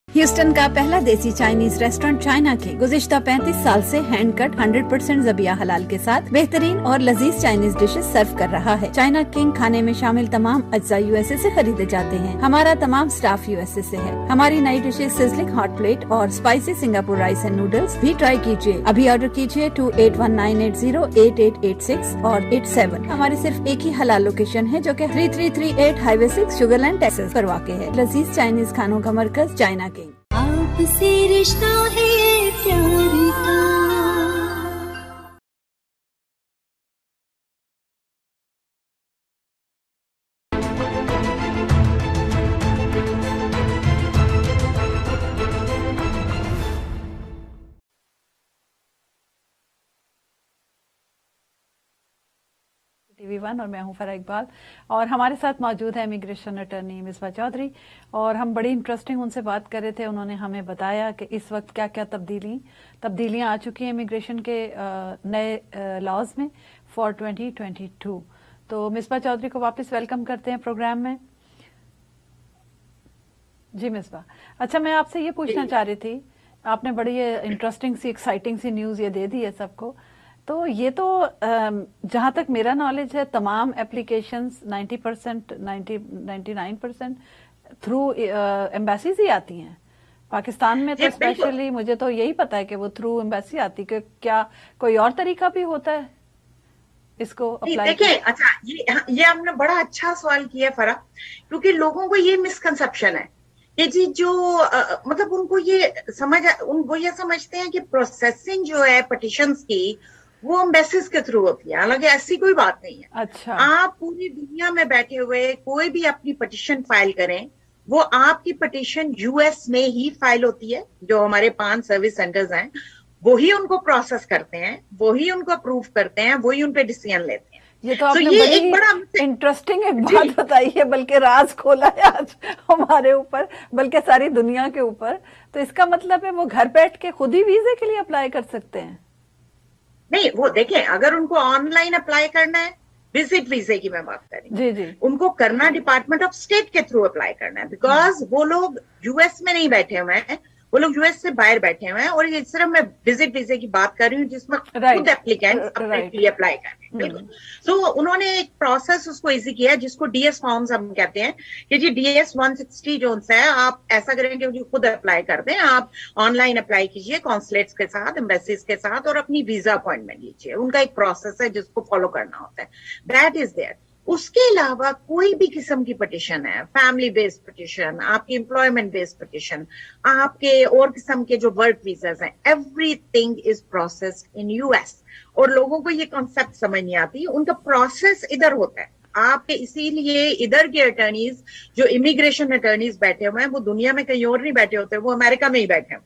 ह्यूस्टन का पहला देसी चाइनीज रेस्टोरेंट चाइना के गुज़िश्ता 35 साल से हैंड कट 100% ज़बिया हलाल के साथ बेहतरीन और लजीज चाइनीज डिशेस सर्व कर रहा है। चाइना किंग खाने में शामिल तमाम अज्जा यूएसए से खरीदे जाते हैं। हमारा तमाम स्टाफ यूएसए से है। हमारी नई डिशेस सिजलिंग हॉट प्लेट और spicy Singapore rice and noodles भी ट्राई कीजिए। अभी ऑर्डर कीजिए 2819808886 और 87। हमारी सिर्फ एक ही हलाल लोकेशन है जो कि 3338 हाईवे 6 शुगरलैंड टेक्सास पर वाक़ है। लजीज चाइनीज खानों का मरकज चाइना किंग। आपसे रिश्ता है प्यार का। TV1 और मैं हूं फरा इकबाल और हमारे साथ मौजूद है इमिग्रेशन अटर्नी मिसबा चौधरी और हम बड़ी इंटरेस्टिंग उनसे बात कर रहे थे। उन्होंने हमें बताया कि इस वक्त क्या क्या तब्दीलियां आ चुकी हैं इमिग्रेशन के नए लॉज में फॉर 2022। तो मिसबा चौधरी को वापस वेलकम करते हैं प्रोग्राम में। जी मिसबा, अच्छा मैं आपसे ये पूछना चाह रही थी, आपने बड़ी इंटरेस्टिंग सी एक्साइटिंग सी न्यूज़ ये दे दी है सबको। तो ये तो जहाँ तक मेरा नॉलेज है तमाम एप्लीकेशंस 90% 99% थ्रू एम्बेसीज ही आती हैं पाकिस्तान में। तो स्पेशली मुझे तो यही पता है कि वो थ्रू एम्बेसी आती है। क्या कोई और तरीका भी होता है इसको अप्लाई? देखिए, अच्छा ये आपने बड़ा अच्छा सवाल किया फरा, क्योंकि लोगों को ये मिसकंसेप्शन है कि जी जो मतलब वो ये समझते हैं कि प्रोसेसिंग जो है पिटिशंस की वो एम्बेसीज के थ्रू होती है। हालांकि ऐसी कोई बात नहीं है। अच्छा, आप पूरी दुनिया में बैठे हुए कोई भी अपनी पिटिशन फाइल करें, वो आपकी पिटिशन यूएस में ही फाइल होती है। जो हमारे 5 सर्विस सेंटर्स हैं वही उनको प्रोसेस करते हैं, वही उनको अप्रूव करते हैं, वही उन पे डिसीजन लेते हैं। ये तो आपने बड़ी बड़ा इंटरेस्टिंग एक बात बताई है, बल्कि राज खोला है आज हमारे ऊपर, बल्कि सारी दुनिया के ऊपर। तो इसका मतलब है वो घर बैठ के खुद ही वीजे के लिए अप्लाई कर सकते हैं? नहीं, वो देखें, अगर उनको ऑनलाइन अप्लाई करना है, विजिट वीजे की मैं बात कर रही हूँ, जी जी, उनको करना डिपार्टमेंट ऑफ स्टेट के थ्रू अप्लाई करना है, बिकॉज वो लोग यूएस में नहीं बैठे हुए हैं, वो लोग यूएस से बाहर बैठे हुए हैं। और ये सिर्फ मैं विजिट वीजे की बात कर रही हूँ जिसमें खुद एप्लीकेंट्स अपने लिए अप्लाई कर रहे हैं। बिल्कुल। तो उन्होंने एक प्रोसेस उसको इजी किया है जिसको डीएस फॉर्म्स हम कहते हैं कि जी डीएस 160 जो है, आप ऐसा करेंगे कि खुद अप्लाई कर दें, आप ऑनलाइन अप्लाई कीजिए कॉन्सुलेट्स के साथ, एम्बेसीज के साथ, और अपनी वीजा अपॉइंटमेंट लीजिए। उनका एक प्रोसेस है जिसको फॉलो करना होता है, दैट इज देयर। उसके अलावा कोई भी किस्म की पिटिशन है, फैमिली बेस्ड पिटिशन, आपकी एम्प्लॉयमेंट बेस्ड पिटिशन, आपके और किस्म के जो वर्क वीजास हैं, everything is processed in US. और लोगों को ये कॉन्सेप्ट समझ नहीं आती, उनका प्रोसेस इधर होता है आपके, इसीलिए इधर के अटर्नीज जो इमिग्रेशन अटर्नीज बैठे हुए हैं वो दुनिया में कहीं और नहीं बैठे होते, वो अमेरिका में ही बैठे हैं।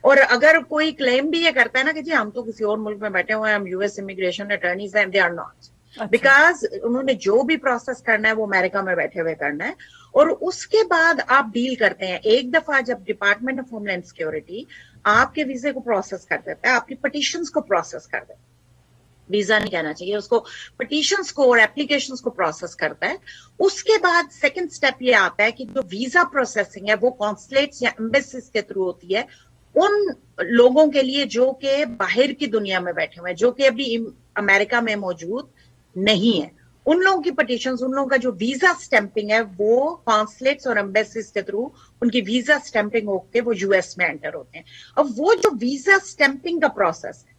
और अगर कोई क्लेम भी ये करता है ना कि जी हम तो किसी और मुल्क में बैठे हुए हैं, हम यूएस इमिग्रेशन अटर्नीज हैं, दे आर नॉट, बिकॉज उन्होंने जो भी प्रोसेस करना है वो अमेरिका में बैठे हुए करना है। और उसके बाद आप डील करते हैं, एक दफा जब डिपार्टमेंट ऑफ होमलैंड सिक्योरिटी आपके वीजे को प्रोसेस कर देता है, आपकी पिटिशंस को प्रोसेस कर देता है, वीजा नहीं कहना चाहिए उसको, पिटिशंस को और एप्लीकेशंस को प्रोसेस करता है। उसके बाद सेकंड स्टेप ये आता है कि जो वीजा प्रोसेसिंग है वो कॉन्सुलेट्स या एम्बेसीज के थ्रू होती है, उन लोगों के लिए जो कि बाहर की दुनिया में बैठे हुए हैं, जो कि अभी अमेरिका में मौजूद नहीं है, उन लोगों की पिटिशंस, उन लोगों का जो वीजा स्टैंपिंग है वो कॉन्सुलेट्स और एम्बेसीज के थ्रू उनकी वीजा स्टैंपिंग होकर वो यूएस में एंटर होते हैं। अब वो जो वीजा स्टैंपिंग का प्रोसेस है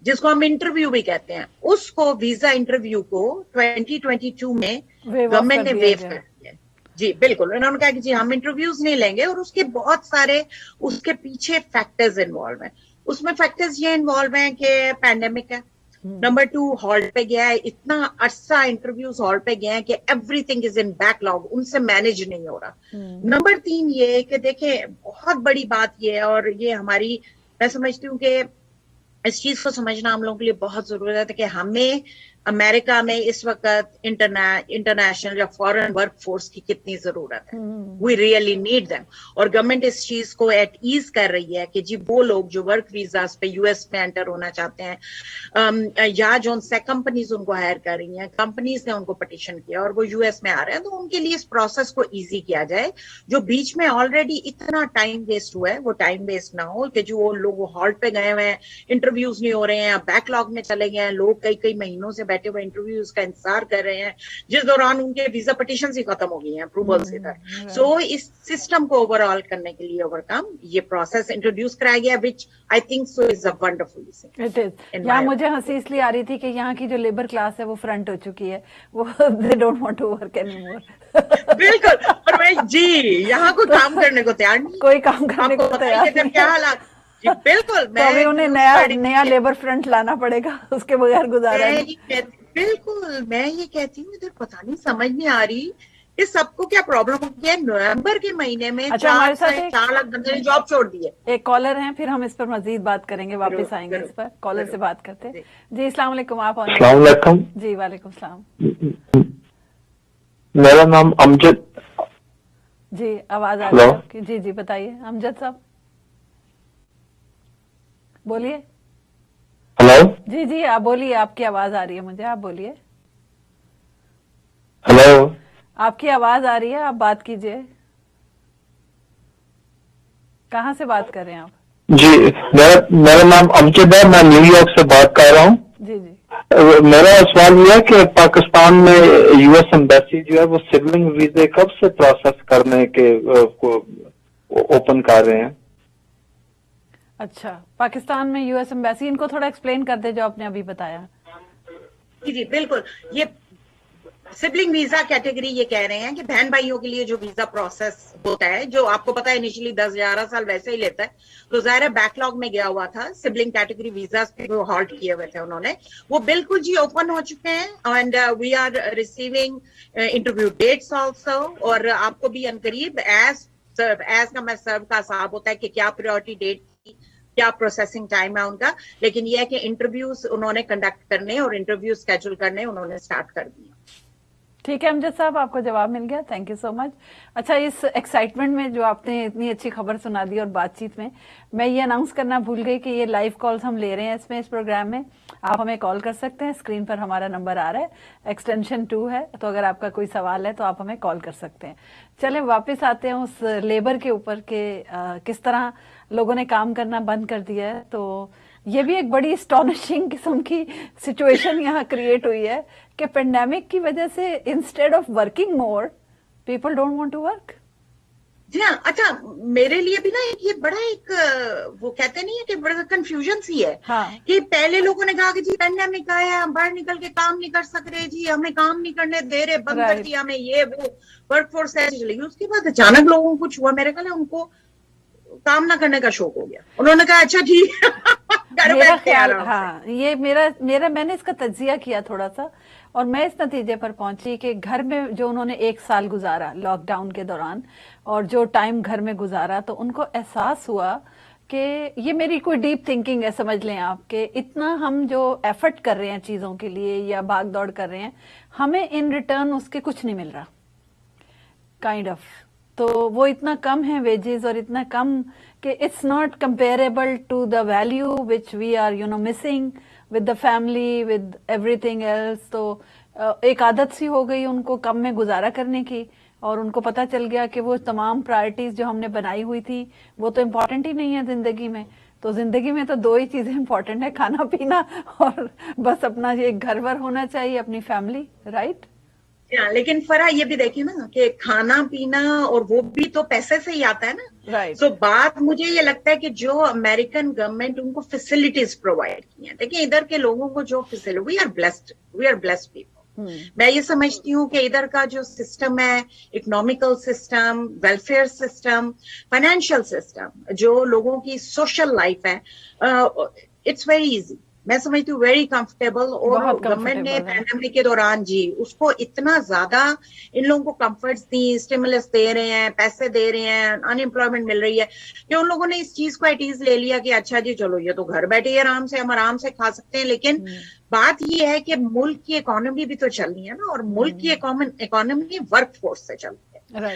जिसको हम इंटरव्यू भी कहते हैं, उसको वीजा इंटरव्यू को 2022 में गवर्नमेंट ने वेव कर दिया। जी बिल्कुल, उन्होंने कहा कि जी हम इंटरव्यूज नहीं लेंगे, और उसके बहुत सारे उसके पीछे फैक्टर्स इन्वॉल्व हैं। उसमें फैक्टर्स ये इन्वॉल्व हैं कि पैंडेमिक है, नंबर 2 हॉल्ट पे गया है, इतना अरसा इंटरव्यूज हॉल्ट पे गया है कि एवरीथिंग इज इन बैकलॉग, उनसे मैनेज नहीं हो रहा। नंबर 3 ये कि देखें, बहुत बड़ी बात ये है, और ये हमारी, मैं समझती हूँ कि इस चीज को समझना हम लोगों के लिए बहुत जरूरत है कि हमें अमेरिका में इस वक्त इंटरनेशनल या फॉरेन वर्क फोर्स की कितनी जरूरत है। We really need them. और गवर्नमेंट इस चीज को एट ईज कर रही है कि जी वो लोग जो वर्क वीजास पे यूएस में एंटर होना चाहते हैं, या जो उनसे कंपनीज उनको हायर कर रही हैं, कंपनीज ने उनको पिटिशन किया और वो यूएस में आ रहे हैं, तो उनके लिए इस प्रोसेस को ईजी किया जाए। जो बीच में ऑलरेडी इतना टाइम वेस्ट हुआ है वो टाइम वेस्ट ना हो, कि जो वो लोग हॉल्ट पे गए हुए हैं, इंटरव्यूज नहीं हो रहे हैं, बैकलॉग में चले गए हैं, लोग कई कई महीनों से बैठे हुए इंटरव्यूज का इंतजार कर रहे हैं, जिस दौरान उनके वीजा पिटिशंस ही खत्म हो गई हैं, अप्रूवल्स इधर। सो इस सिस्टम को ओवरऑल करने के लिए ओवरकम ये प्रोसेस इंट्रोड्यूस कराया गया, which I think so is a wonderful thing. It is. यहाँ मुझे हंसी इसलिए आ रही थी कि यहाँ की जो लेबर क्लास है वो फ्रंट हो चुकी है, वो they don't want to work anymore. बिल्कुल, और मैं जी यहाँ कोई काम करने को तैयार नहीं, कोई काम करने को तैयार नहीं। क्या हालात जी, बिल्कुल। तो अभी उन्हें नया लेबर फ्रंट लाना पड़ेगा, उसके बगैर गुजारा नहीं। बिल्कुल, मैं ये कहती हूँ इधर पता नहीं, समझ नहीं आ रही कि सबको क्या प्रॉब्लम हो गया। नवंबर के महीने में 4 लाख बंदे ने जॉब छोड़ दी है। एक कॉलर हैं, फिर हम इस पर मजीद बात करेंगे, वापस आएंगे इस पर। कॉलर से बात करते हैं। जी अस्सलाम वालेकुम, आप अस्सलाम वालेकुम। जी वालेकुम सलाम। मेरा नाम अमजद। जी आवाज आ रही है आपकी। जी जी बताइए अमजद साहब, बोलिए। हेलो। जी जी आप बोलिए, आपकी आवाज आ रही है मुझे, आप बोलिए। हेलो। आपकी आवाज आ रही है, आप बात कीजिए। कहाँ से बात कर रहे हैं आप? जी मेरा नाम अमजद है, मैं न्यूयॉर्क से बात कर रहा हूँ। जी जी। मेरा सवाल यह है कि पाकिस्तान में यूएस एम्बेसी जो है वो सिबलिंग वीजे कब से प्रोसेस करने के ओपन कर रहे हैं? अच्छा, पाकिस्तान में यूएस एम्बेसी, इनको थोड़ा एक्सप्लेन कर दे जो आपने अभी बताया। जी बिल्कुल, ये सिबलिंग वीजा कैटेगरी ये कह रहे हैं कि बहन भाइयों के लिए जो वीजा प्रोसेस होता है, जो आपको पता है इनिशियली 10-11 साल वैसे ही लेता है, तो ज़ाहिर है बैकलॉग में गया हुआ था। सिबलिंग कैटेगरी वीजा जो हॉल्ट किए हुए थे उन्होंने, वो बिल्कुल जी ओपन हो चुके हैं। And we are receiving interview dates also. और आपको भी अनकरीब एज का मैं सर्व का हिसाब होता है कि क्या प्रायोरिटी डेट की, क्या प्रोसेसिंग टाइम है उनका, लेकिन यह है कि इंटरव्यूज उन्होंने कंडक्ट करने और इंटरव्यू स्केड्यूल करने उन्होंने स्टार्ट कर दिया। ठीक है अमजद साहब, आपको जवाब मिल गया, थैंक यू सो मच। अच्छा, इस एक्साइटमेंट में जो आपने इतनी अच्छी खबर सुना दी और बातचीत में, मैं ये अनाउंस करना भूल गई कि ये लाइव कॉल्स हम ले रहे हैं इस प्रोग्राम में। आप हमें कॉल कर सकते हैं, स्क्रीन पर हमारा नंबर आ रहा है, एक्सटेंशन 2 है, तो अगर आपका कोई सवाल है तो आप हमें कॉल कर सकते हैं। चले वापस आते हैं उस लेबर के ऊपर के किस तरह लोगों ने काम करना बंद कर दिया है। तो ये भी एक बड़ी एस्टॉनिशिंग किस्म की सिचुएशन यहाँ क्रिएट हुई है कि पेंडेमिक की वजह से instead of working more, people don't want to work. जी हाँ, अच्छा मेरे लिए भी ना ये बड़ा एक वो कहते नहीं है कि बड़ा कंफ्यूजन सी है। हाँ। कि पहले लोगों ने कहा कि जी पेंडेमिक आया, हम बाहर निकल के काम नहीं कर सक रहे, जी हमें काम नहीं करने दे रहे, बंद कर दिया हमें, ये वो वर्कफोर्स ऐसे चली गई। उसके बाद अचानक लोगों को कुछ हुआ, मेरे ख्याल है उनको काम ना करने का शौक हो गया, उन्होंने कहा अच्छा ठीक मेरा ख्याल, हाँ, ये मेरा मैंने इसका तज्जिया किया थोड़ा सा और मैं इस नतीजे पर पहुंची कि घर में जो उन्होंने 1 साल गुजारा लॉकडाउन के दौरान और जो टाइम घर में गुजारा, तो उनको एहसास हुआ कि ये मेरी कोई डीप थिंकिंग है, समझ लें आप, कि इतना हम जो एफर्ट कर रहे हैं चीजों के लिए या भाग दौड़ कर रहे हैं, हमें इन रिटर्न उसके कुछ नहीं मिल रहा, काइंड ऑफ। तो वो इतना कम है वेजेस और इतना कम कि it's not comparable to the value which we are missing with the family with everything else. तो एक आदत सी हो गई उनको कम में गुजारा करने की, और उनको पता चल गया कि वो तमाम प्रायोरिटीज जो हमने बनाई हुई थी वो तो इम्पोर्टेंट ही नहीं है जिंदगी में। तो जिंदगी में तो 2 ही चीजें इम्पोर्टेंट है, खाना पीना और बस अपना ये घर वर होना चाहिए, अपनी फैमिली, राइट। लेकिन फरा ये भी देखिए ना कि खाना पीना और वो भी तो पैसे से ही आता है ना, राइट। सो बात मुझे ये लगता है कि जो अमेरिकन गवर्नमेंट उनको फैसिलिटीज प्रोवाइड की हैं, देखिए इधर के लोगों को जो facility, we are blessed people. मैं ये समझती हूँ कि इधर का जो सिस्टम है, economical system, welfare system, financial system, जो लोगों की सोशल लाइफ है, इट्स वेरी इजी, मैं समझती हूँ वेरी कंफर्टेबल। और गवर्नमेंट ने पैंडेमिक के दौरान जी उसको इतना ज्यादा इन लोगों को कंफर्ट्स दी, स्टिमुलस दे रहे हैं, पैसे दे रहे हैं, अनएम्प्लॉयमेंट मिल रही है, कि उन लोगों ने इस चीज को एट ईज ले लिया कि अच्छा जी चलो ये तो घर बैठे आराम से हम आराम से खा सकते हैं। लेकिन बात ये है कि मुल्क की इकोनॉमी भी तो चलनी है ना, और मुल्क की इकोनॉमी वर्कफोर्स से चलती है।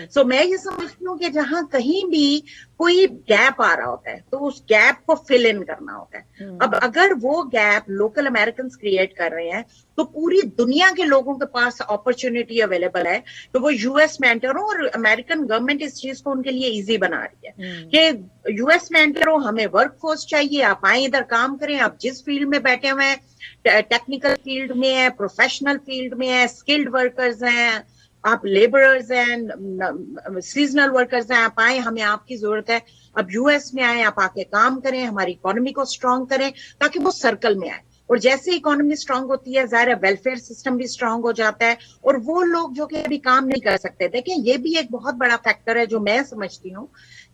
सो मैं ये समझती हूँ कि जहां कहीं भी कोई गैप आ रहा होता है तो उस गैप को फिल इन करना होता है। अब अगर वो गैप लोकल अमेरिकन क्रिएट कर रहे हैं तो पूरी दुनिया के लोगों के पास अपॉर्चुनिटी अवेलेबल है, तो वो यूएस में एंटर हो, और अमेरिकन गवर्नमेंट इस चीज को उनके लिए इजी बना रही है कि यूएस में एंटर हो, हमें वर्कफोर्स चाहिए, आप आए इधर काम करें, आप जिस फील्ड में बैठे हुए हैं, टेक्निकल फील्ड में है, प्रोफेशनल फील्ड में है, स्किल्ड वर्कर्स हैं, आप लेबरर्स हैं, सीजनल वर्कर्स हैं, आप आए, हमें आपकी जरूरत है, अब यूएस में आए, आप आके काम करें, हमारी इकोनॉमी को स्ट्रांग करें ताकि वो सर्कल में आए। और जैसे इकोनॉमी स्ट्रांग होती है, जाहिर है वेलफेयर सिस्टम भी स्ट्रांग हो जाता है, और वो लोग जो कि अभी काम नहीं कर सकते, देखिए ये भी एक बहुत बड़ा फैक्टर है जो मैं समझती हूँ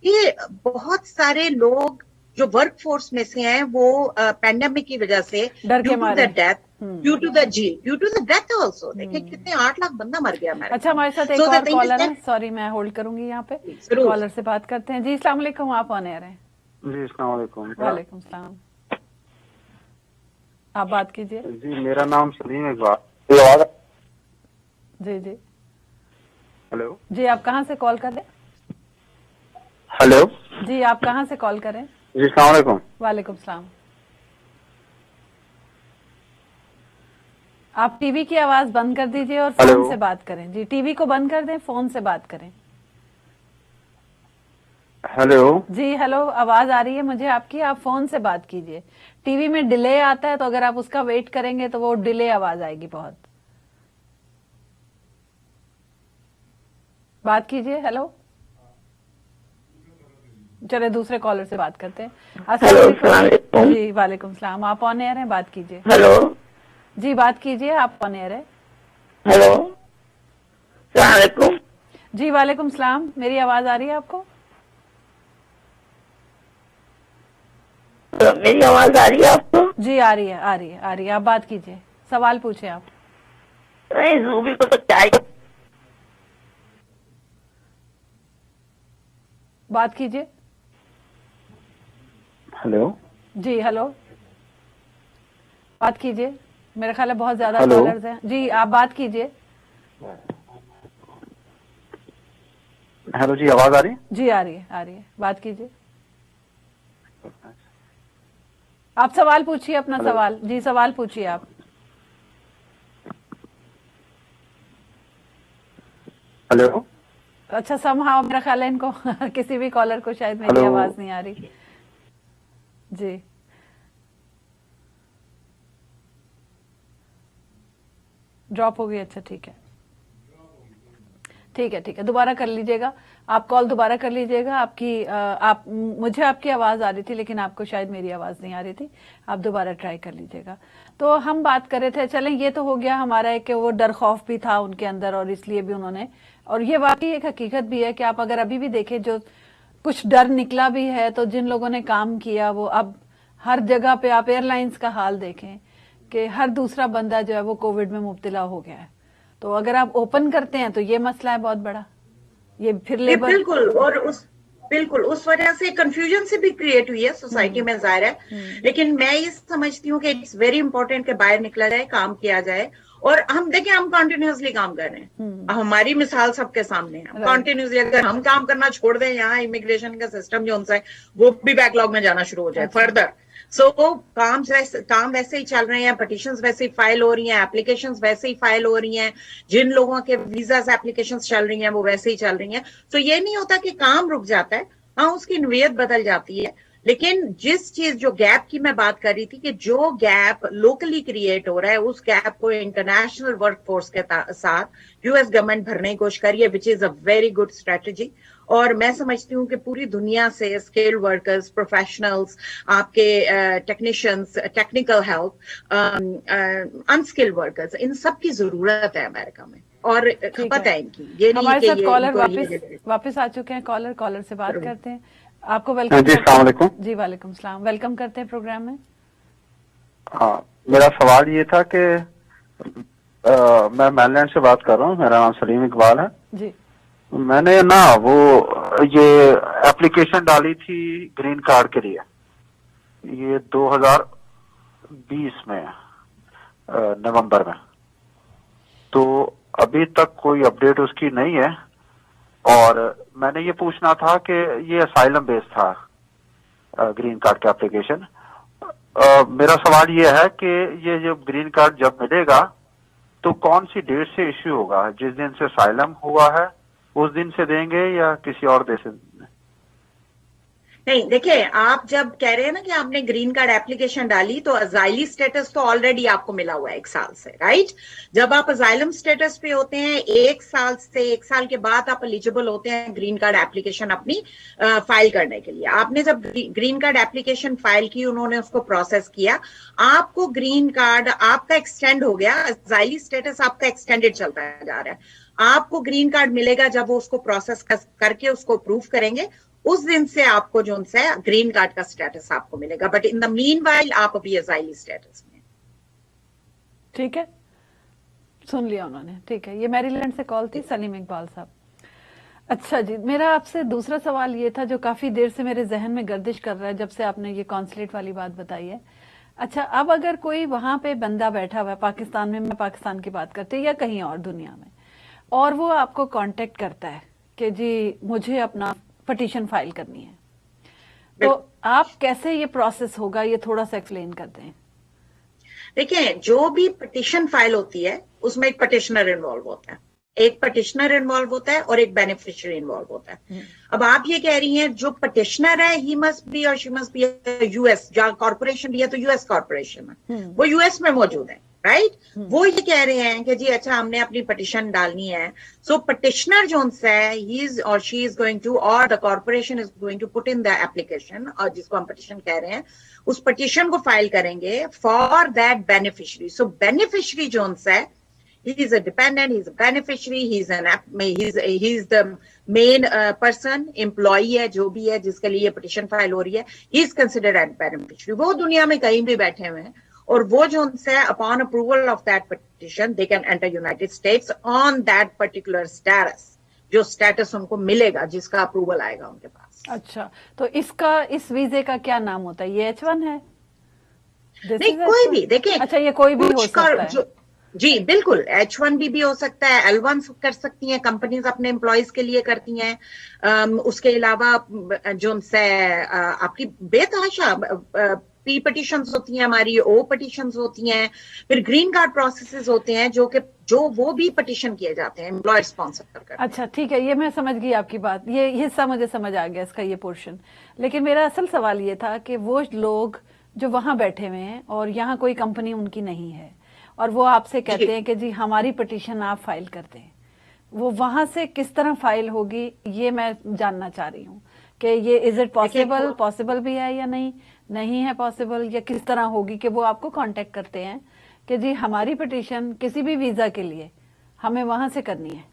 कि बहुत सारे लोग जो वर्क फोर्स में से हैं वो पैंडेमिक की वजह से due to the death also, देखिए कितने 8 लाख बंदा मर गया हमारे। अच्छा, हमारे साथ एक और कॉलर है, सॉरी मैं होल्ड करूंगी यहाँ पे, कॉलर से बात करते हैं। जी अस्सलाम वालेकुम, आप ऑन एयर हैं। जी अस्सलाम वालेकुम। वालेकुम सलाम, आप बात कीजिए। जी मेरा नाम सलीम इकबाल। जी जी हेलो जी, आप कहाँ से कॉल कर रहे हैं? हेलो जी, आप कहाँ से कॉल कर रहे हैं? जी अस्सलाम वालेकुम। वालेकुम सलाम। आप टीवी की आवाज बंद कर दीजिए और फोन से बात करें। जी, टीवी को बंद कर दें, फोन से बात करें। हेलो जी हेलो, आवाज आ रही है मुझे आपकी, आप फोन से बात कीजिए। टीवी में डिले आता है, तो अगर आप उसका वेट करेंगे तो वो डिले आवाज आएगी बहुत। बात कीजिए। हेलो, चले दूसरे कॉलर से बात करते हैं। अस्सलाम जी, वालेकुम सलाम, आप ऑन एयर हैं, बात कीजिए। हेलो जी, बात कीजिए, आप ऑन एयर है। हेलो अस्सलाम वालेकुम। जी वालेकुम सलाम, मेरी आवाज आ रही है आपको? मेरी आवाज आ रही है आपको? जी आ रही है, आ रही है, आ रही है, आप बात कीजिए, सवाल पूछे आप। नहीं, जूबी को तो चाहिए। बात कीजिए। हेलो जी हेलो, बात कीजिए, मेरे ख्याल है बहुत ज्यादा कॉलर्स हैं। जी आप बात कीजिए। हेलो जी, आवाज आ रही है? जी आ रही है, बात कीजिए। आप सवाल पूछिए अपना। सवाल जी, सवाल पूछिए आप। हेलो। अच्छा, समहाउ मेरा ख्याल है इनको किसी भी कॉलर को शायद मेरी आवाज नहीं आ रही जी। ड्रॉप हो गई। अच्छा ठीक है, दोबारा कर लीजिएगा। आप कॉल दोबारा कर लीजिएगा। मुझे आपकी आवाज आ रही थी, लेकिन आपको शायद मेरी आवाज नहीं आ रही थी। आप दोबारा ट्राई कर लीजिएगा। तो हम बात कर रहे थे, चलें ये तो हो गया हमारा है कि वो डर खौफ भी था उनके अंदर, और इसलिए भी उन्होंने, और ये वाकई एक हकीकत भी है कि आप अगर अभी भी देखें, जो कुछ डर निकला भी है, तो जिन लोगों ने काम किया वो अब हर जगह पे, आप एयरलाइंस का हाल देखें कि हर दूसरा बंदा जो है वो कोविड में मुब्तला हो गया है। तो अगर आप ओपन करते हैं तो ये मसला है बहुत बड़ा, ये फिर लेबर। बिल्कुल, और उस वजह से कंफ्यूजन से भी क्रिएट हुई है सोसाइटी में, जाहिर है। लेकिन मैं ये समझती हूँ कि इट्स वेरी इंपॉर्टेंट कि बाहर निकला जाए, काम किया जाए। और हम देखिए, हम कॉन्टिन्यूसली काम कर रहे हैं। हमारी मिसाल सबके सामने है। कॉन्टिन्यूसली अगर हम काम करना छोड़ दें, यहाँ इमिग्रेशन का सिस्टम जो उनसे वो भी बैकलॉग में जाना शुरू हो जाए फर्दर। सो काम वैसे ही चल रहे हैं, पिटीशंस वैसे ही फाइल हो रही हैं, एप्लीकेशंस वैसे ही फाइल हो रही हैं, जिन लोगों के वीजा एप्लीकेशंस चल रही हैं वो वैसे ही चल रही हैं। तो ये नहीं होता कि काम रुक जाता है, हाँ उसकी नोयत बदल जाती है। लेकिन जो गैप की मैं बात कर रही थी, कि जो गैप लोकली क्रिएट हो रहा है, उस गैप को इंटरनेशनल वर्कफोर्स के साथ यूएस गवर्नमेंट भरने की कोशिश करी है, which is a very good strategy. और मैं समझती हूँ कि पूरी दुनिया से स्किल्ड वर्कर्स, प्रोफेशनल्स, आपके technicians, technical help, unskilled workers, इन सब की जरूरत है अमेरिका में, और खपत है इनकी। ये नहीं हमारे साथ कॉलर वापस आ चुके हैं। कॉलर से बात करते हैं। आपको वेलकम जी, अस्सलाम वालेकुम। जी वालेकुम सलाम, वेलकम करते हैं प्रोग्राम में। हाँ, मेरा सवाल ये था कि मैं मैनलैंड से बात कर रहा हूँ, मेरा नाम सलीम इकबाल है जी। मैंने ना ये एप्लीकेशन डाली थी ग्रीन कार्ड के लिए, ये 2020 में नवंबर में, तो अभी तक कोई अपडेट उसकी नहीं है। और मैंने ये पूछना था कि ये असाइलम बेस्ड था ग्रीन कार्ड का एप्लीकेशन। मेरा सवाल ये है कि ये जो ग्रीन कार्ड जब मिलेगा तो कौन सी डेट से इश्यू होगा? जिस दिन से असाइलम हुआ है उस दिन से देंगे या किसी और दिन से? नहीं, देखिए, आप जब कह रहे हैं ना कि आपने ग्रीन कार्ड एप्लीकेशन डाली, तो अजाइली स्टेटस तो ऑलरेडी आपको मिला हुआ है 1 साल से, राइट? जब आप अजाइलम स्टेटस पे होते हैं 1 साल से, 1 साल के बाद आप एलिजिबल होते हैं ग्रीन कार्ड एप्लीकेशन अपनी फाइल करने के लिए। आपने जब ग्रीन कार्ड एप्लीकेशन फाइल की, उन्होंने उसको प्रोसेस किया, आपको ग्रीन कार्ड आपका एक्सटेंड हो गया, अजाइली स्टेटस आपका एक्सटेंडेड चलता जा रहा है। आपको ग्रीन कार्ड मिलेगा जब वो उसको प्रोसेस करके उसको अप्रूव करेंगे, उस दिन से आपको जो है ग्रीन कार्ड का स्टेटस आपको मिलेगा। बट इन द मीनवाइल आप अभी अजाइली स्टेटस में। ठीक है, सुन लिया उन्होंने। ठीक है, ये मैरीलैंड से कॉल थी, सलीम इकबाल साहब। अच्छा जी, मेरा आपसे दूसरा सवाल ये था जो काफी देर से मेरे जहन में गर्दिश कर रहा है जब से आपने ये कॉन्सुलेट वाली बात बताई है। अच्छा, अब अगर कोई वहां पे बंदा बैठा हुआ है पाकिस्तान में, मैं पाकिस्तान की बात करती हूँ या कहीं और दुनिया में, और वो आपको कांटेक्ट करता है कि जी मुझे अपना पिटीशन फाइल करनी है, तो आप कैसे ये प्रोसेस होगा, ये थोड़ा सा एक्सप्लेन कर दें। देखिए, जो भी पिटीशन फाइल होती है उसमें एक पिटिशनर इन्वॉल्व होता है, एक पिटिशनर इन्वॉल्व होता है और एक बेनिफिशियरी इन्वॉल्व होता है। अब आप ये कह रही हैं जो पिटिशनर है ही मस्ट बी और शी मस्ट बी यूएस, जहाँ कॉर्पोरेशन भी है तो यूएस कॉर्पोरेशन है, वो यूएस में मौजूद है, राइट? वो ये कह रहे हैं कि जी अच्छा हमने अपनी पिटिशन डालनी है। सो पिटिशनर जो है, ही इज और शी इज गोइंग टू, और the corporation is going to put in the application, और जिसको हम पिटिशन कह रहे हैं, उस पिटिशन को फाइल करेंगे for that beneficiary. So beneficiary जो है, he is a dependent, he's a beneficiary, he's the main person, employee है, जो भी है जिसके लिए पिटिशन फाइल हो रही है, he is considered as beneficiary। वो दुनिया में कहीं भी बैठे हुए हैं, और वो जो उनसे upon approval of that petition they can enter United states on that particular status, जो स्टेटस उनको मिलेगा, जिसका अप्रूवल आएगा उनके पास। अच्छा, तो इस वीजे का क्या नाम होता है? ये H1 है? नहीं, कोई भी, देखिए, अच्छा, ये कोई भी हो सकता है। जी बिल्कुल, H1B भी हो सकता है, L1 कर सकती हैं कंपनीज अपने एम्प्लॉयज के लिए करती हैं। उसके अलावा जो से आपकी बेतहाशा पी पटिशंस होती हैं, हमारी ओ पटिशंस होती हैं, फिर ग्रीन कार्ड प्रोसेसेस होते हैं जो वो भी पटिशन किए जाते हैं एम्प्लॉयर स्पॉन्सर कर। अच्छा ठीक है, ये मैं समझ गई आपकी बात, ये हिस्सा मुझे समझ आ गया इसका, ये पोर्शन। लेकिन मेरा असल सवाल ये था कि वो लोग जो वहां बैठे हुए हैं और यहाँ कोई कंपनी उनकी नहीं है और वो आपसे कहते हैं कि जी हमारी पटिशन आप फाइल कर दें, वो वहां से किस तरह फाइल होगी ये मैं जानना चाह रही हूँ कि ये इज इट पॉसिबल भी है या नहीं है पॉसिबल, या किस तरह होगी कि वो आपको कांटेक्ट करते हैं कि जी हमारी पिटीशन किसी भी वीजा के लिए हमें वहां से करनी है।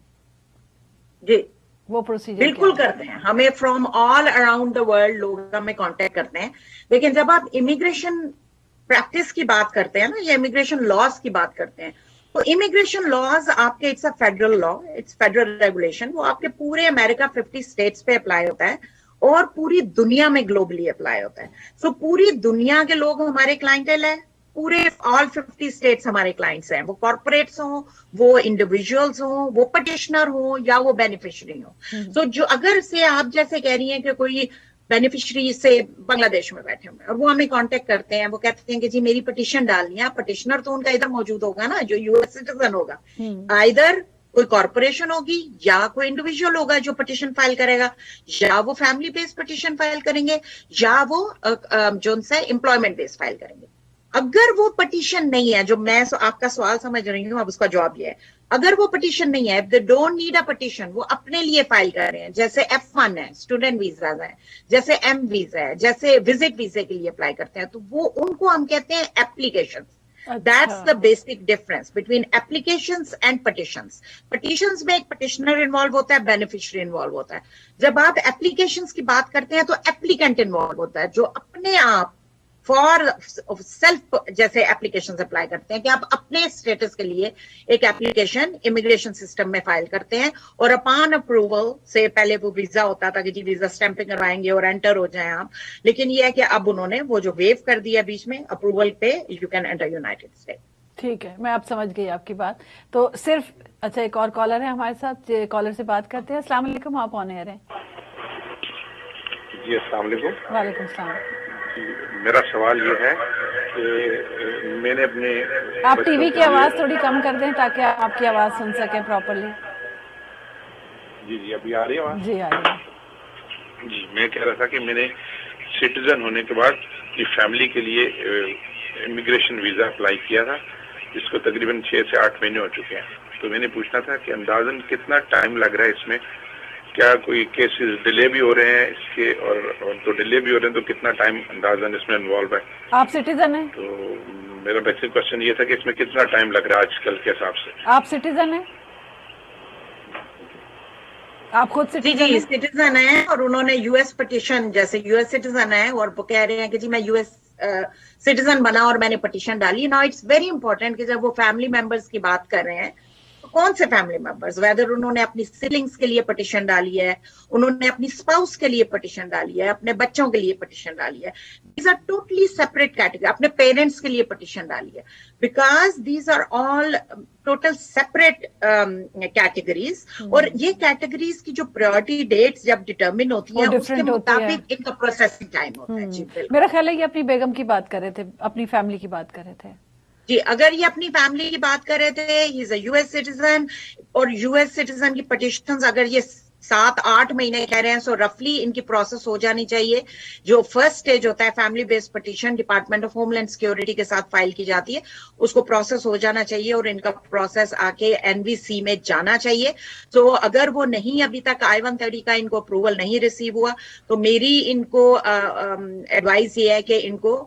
जी वो प्रोसीजर बिल्कुल करते हैं, हमें from all around the world लोग हमें कांटेक्ट करते हैं। लेकिन जब आप इमिग्रेशन प्रैक्टिस की बात करते हैं ना, या इमिग्रेशन लॉज की बात करते हैं, तो इमिग्रेशन लॉज आपके it's a federal law, it's federal regulation, वो आपके पूरे अमेरिका 50 स्टेट्स पे अप्लाई होता है और पूरी दुनिया में ग्लोबली अप्लाई होता है। सो पूरी दुनिया के लोग हमारे क्लाइंटेल है, पूरे ऑल 50 स्टेट्स हमारे क्लाइंट्स हैं, वो कॉर्पोरेट्स हों, वो इंडिविजुअल्स हों, वो पटिशनर हों या वो बेनिफिशियरी हों। सो जो अगर से आप जैसे कह रही हैं कि कोई बेनिफिशियरी से बांग्लादेश में बैठे हुए और वो हमें कांटेक्ट करते हैं, वो कहते हैं कि जी मेरी पटिशन डालनी है, पटिशनर तो उनका इधर मौजूद होगा ना, जो यूएस सिटीजन होगा, इधर कोई कॉर्पोरेशन होगी या कोई इंडिविजुअल होगा जो पटिशन फाइल करेगा, या वो फैमिली बेस्ड पटिशन फाइल करेंगे, या वो जो सा एम्प्लॉयमेंट बेस्ड फाइल करेंगे। अगर वो पटिशन नहीं है, जो मैं आपका सवाल समझ रही हूँ, अब उसका जवाब ये है, अगर वो पटिशन नहीं है, they don't need a petition, वो अपने लिए फाइल कर रहे हैं, जैसे F1 है, स्टूडेंट वीजा है, जैसे M वीजा है, जैसे विजिट वीजे के लिए अप्लाई करते हैं, तो वो उनको हम कहते हैं application. That's the basic difference between applications and petitions. Petitions में एक petitioner involve होता है, beneficiary involve होता है। जब आप applications की बात करते हैं तो applicant involve होता है, जो अपने आप फॉर सेल्फ जैसे एप्लीकेशन अप्लाई करते हैं कि आप अपने स्टेटस के लिए एक एप्लीकेशन इमिग्रेशन सिस्टम में फाइल करते हैं और अपॉन अप्रूवल से पहले वो वीजा होता था कि जी वीजा स्टैंपिंग करवाएंगे और एंटर हो जाएं आप, लेकिन ये है कि अब उन्होंने वो जो वेव कर दिया बीच में अप्रूवल पे, you can enter United state. ठीक है, मैं अब समझ गई आपकी बात। तो सिर्फ अच्छा एक और कॉलर है हमारे साथ, कॉलर से बात करते हैं। अस्सलाम वालेकुम, आप ऑन एयर हैं। जी अस्सलाम वालेकुम। वालेकुम सलाम। मेरा सवाल ये है कि मैंने अपने आप टीवी की आवाज थोड़ी कम कर दें ताकि आप आपकी आवाज सुन सकें प्रॉपर्ली। जी जी अभी आ रही है आवाज? जी आ रही है। जी मैं कह रहा था कि मैंने सिटीजन होने के बाद की फैमिली के लिए इमिग्रेशन वीजा अप्लाई किया था, जिसको तकरीबन 6 से 8 महीने हो चुके हैं। तो मैंने पूछना था कि अंदाजन कितना टाइम लग रहा है इसमें, क्या कोई केसेस डिले भी हो रहे हैं इसके, और तो डिले भी हो रहे हैं तो कितना टाइम अंदाजन इसमें इन्वॉल्व है? आप सिटीजन हैं? तो मेरा बेसिक क्वेश्चन ये था कि इसमें कितना टाइम लग रहा है आजकल के हिसाब से। आप सिटीजन हैं? आप खुद सिटीजन? जी सिटीजन है, और उन्होंने यूएस पिटीशन, जैसे यूएस सिटीजन है और वो कह रहे हैं कि जी मैं यूएस सिटीजन बना और मैंने पिटीशन डाली। नाउ इट्स वेरी इंपॉर्टेंट कि जब वो फैमिली मेंबर्स की बात कर रहे हैं, कौन से फैमिली मेंबर्स, वेदर उन्होंने अपनी सिबलिंग्स के लिए पिटीशन डाली है, उन्होंने अपनी स्पाउस के लिए पिटीशन डाली है, अपने बच्चों के लिए पिटीशन डाली है, these are totally separate category, अपने पेरेंट्स के लिए पिटीशन डाली है, because these are all total separate categories. और ये कैटेगरीज की जो प्रायोरिटी डेट्स जब डिटरमिन होती है उसके मुताबिक इनका प्रोसेसिंग टाइम होता है। जी मेरा ख्याल है ये अपनी बेगम की बात कर रहे थे, अपनी फैमिली की बात कर रहे थे। जी अगर ये अपनी फैमिली की बात कर रहे थे, he is a US citizen, और यूएस सिटीजन की पिटीशंस अगर ये 7-8 महीने कह रहे हैं, सो रफली इनकी प्रोसेस हो जानी चाहिए। जो फर्स्ट स्टेज होता है family based petition, department of homeland security के साथ फाइल की जाती है, उसको प्रोसेस हो जाना चाहिए और इनका प्रोसेस आके एनवीसी में जाना चाहिए। तो अगर वो नहीं अभी तक I-130 का इनको अप्रूवल नहीं रिसीव हुआ, तो मेरी इनको एडवाइस ये है कि इनको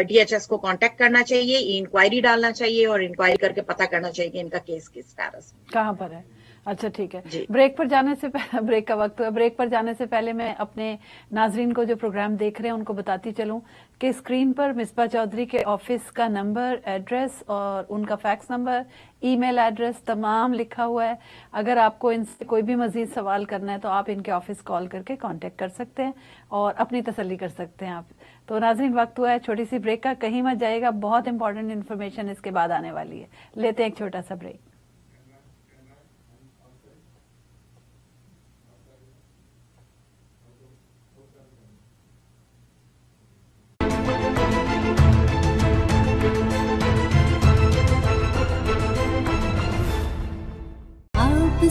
DHS को कांटेक्ट करना चाहिए, इंक्वायरी डालना चाहिए और इंक्वायरी करके पता करना चाहिए कि इनका केस किस स्टेटस कहाँ पर है। अच्छा ठीक है, ब्रेक पर जाने से पहले, ब्रेक का वक्त हुआ, ब्रेक पर जाने से पहले मैं अपने नाजरीन को जो प्रोग्राम देख रहे हैं उनको बताती चलूं कि स्क्रीन पर मिसबा चौधरी के ऑफिस का नंबर, एड्रेस और उनका फैक्स नंबर, ईमेल एड्रेस तमाम लिखा हुआ है। अगर आपको इनसे कोई भी मजीद सवाल करना है तो आप इनके ऑफिस कॉल करके कांटेक्ट कर सकते हैं और अपनी तसल्ली कर सकते हैं आप। तो नाजरीन वक्त हुआ है छोटी सी ब्रेक का, कहीं मत जाएगा, बहुत इंपॉर्टेंट इन्फॉर्मेशन इसके बाद आने वाली है। लेते हैं एक छोटा सा ब्रेक।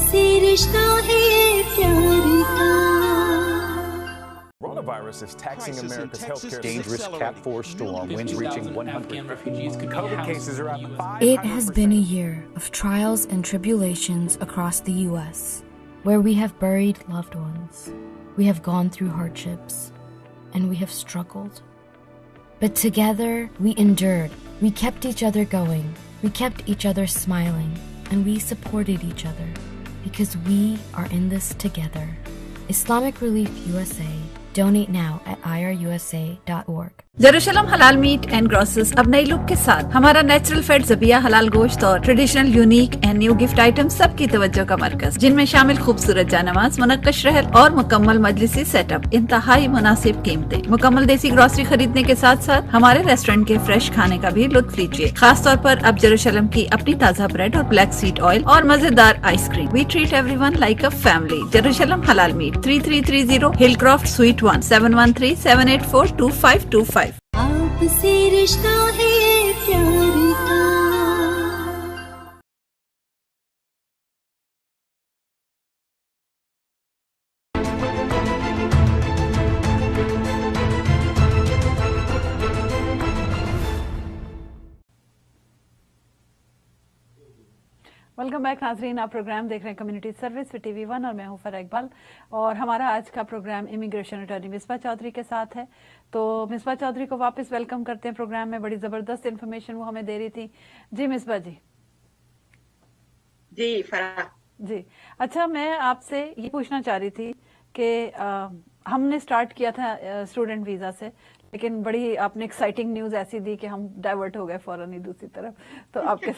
आपसे रिश्ता है ये प्यार का। Coronavirus is taxing America's healthcare. Dangerous Cat 4 storm, winds reaching 100. COVID cases are up 500%. It has been a year of trials and tribulations across the U.S., where we have buried loved ones, we have gone through hardships, and we have struggled. But together, we endured. We kept each other going. We kept each other smiling, and we supported each other because we are in this together. Islamic Relief USA. Donate now at irusa.org. Jerusalem halal meet and ग्रोसेस अब नई look के साथ हमारा natural fade ज़बिया हलाल गोश्त और traditional unique and new gift item सबकी तवज्जो का मरकज, जिनमें शामिल खूबसूरत जानमाज, मुनक्कश रहल और मुकम्मल मजलिसी सेटअप, इंतहाई मुनासिब कीमतें। मुकम्मल देसी ग्रोसरी खरीदने के साथ साथ हमारे रेस्टोरेंट के फ्रेश खाने का भी लुत्फ लीजिए। खास तौर पर अब जेरूशलम की अपनी ताज़ा ब्रेड और ब्लैक सीड ऑयल और मजेदार ice cream. We treat everyone like a family. Jerusalem halal meat, 3330 Hillcroft suite 1, 7137842525। आपसे रिश्ता है ये प्यार का। वेलकम बैक नाजरीन, आप प्रोग्राम देख रहे हैं कम्युनिटी सर्विस विद TV1 और मैं हूं फरा इकबाल। और हमारा आज का program immigration attorney Misbah Chaudhry के साथ है। तो मिसबा चौधरी को वापस वेलकम करते हैं प्रोग्राम में। बड़ी जबरदस्त इन्फॉर्मेशन वो हमें दे रही थी। जी मिसबा जी। जी फरा जी, अच्छा मैं आपसे ये पूछना चाह रही थी कि हमने स्टार्ट किया था स्टूडेंट वीजा से, लेकिन बड़ी आपने एक्साइटिंग न्यूज ऐसी दी कि हम डाइवर्ट हो गए फौरन ही दूसरी तरफ। तो आपके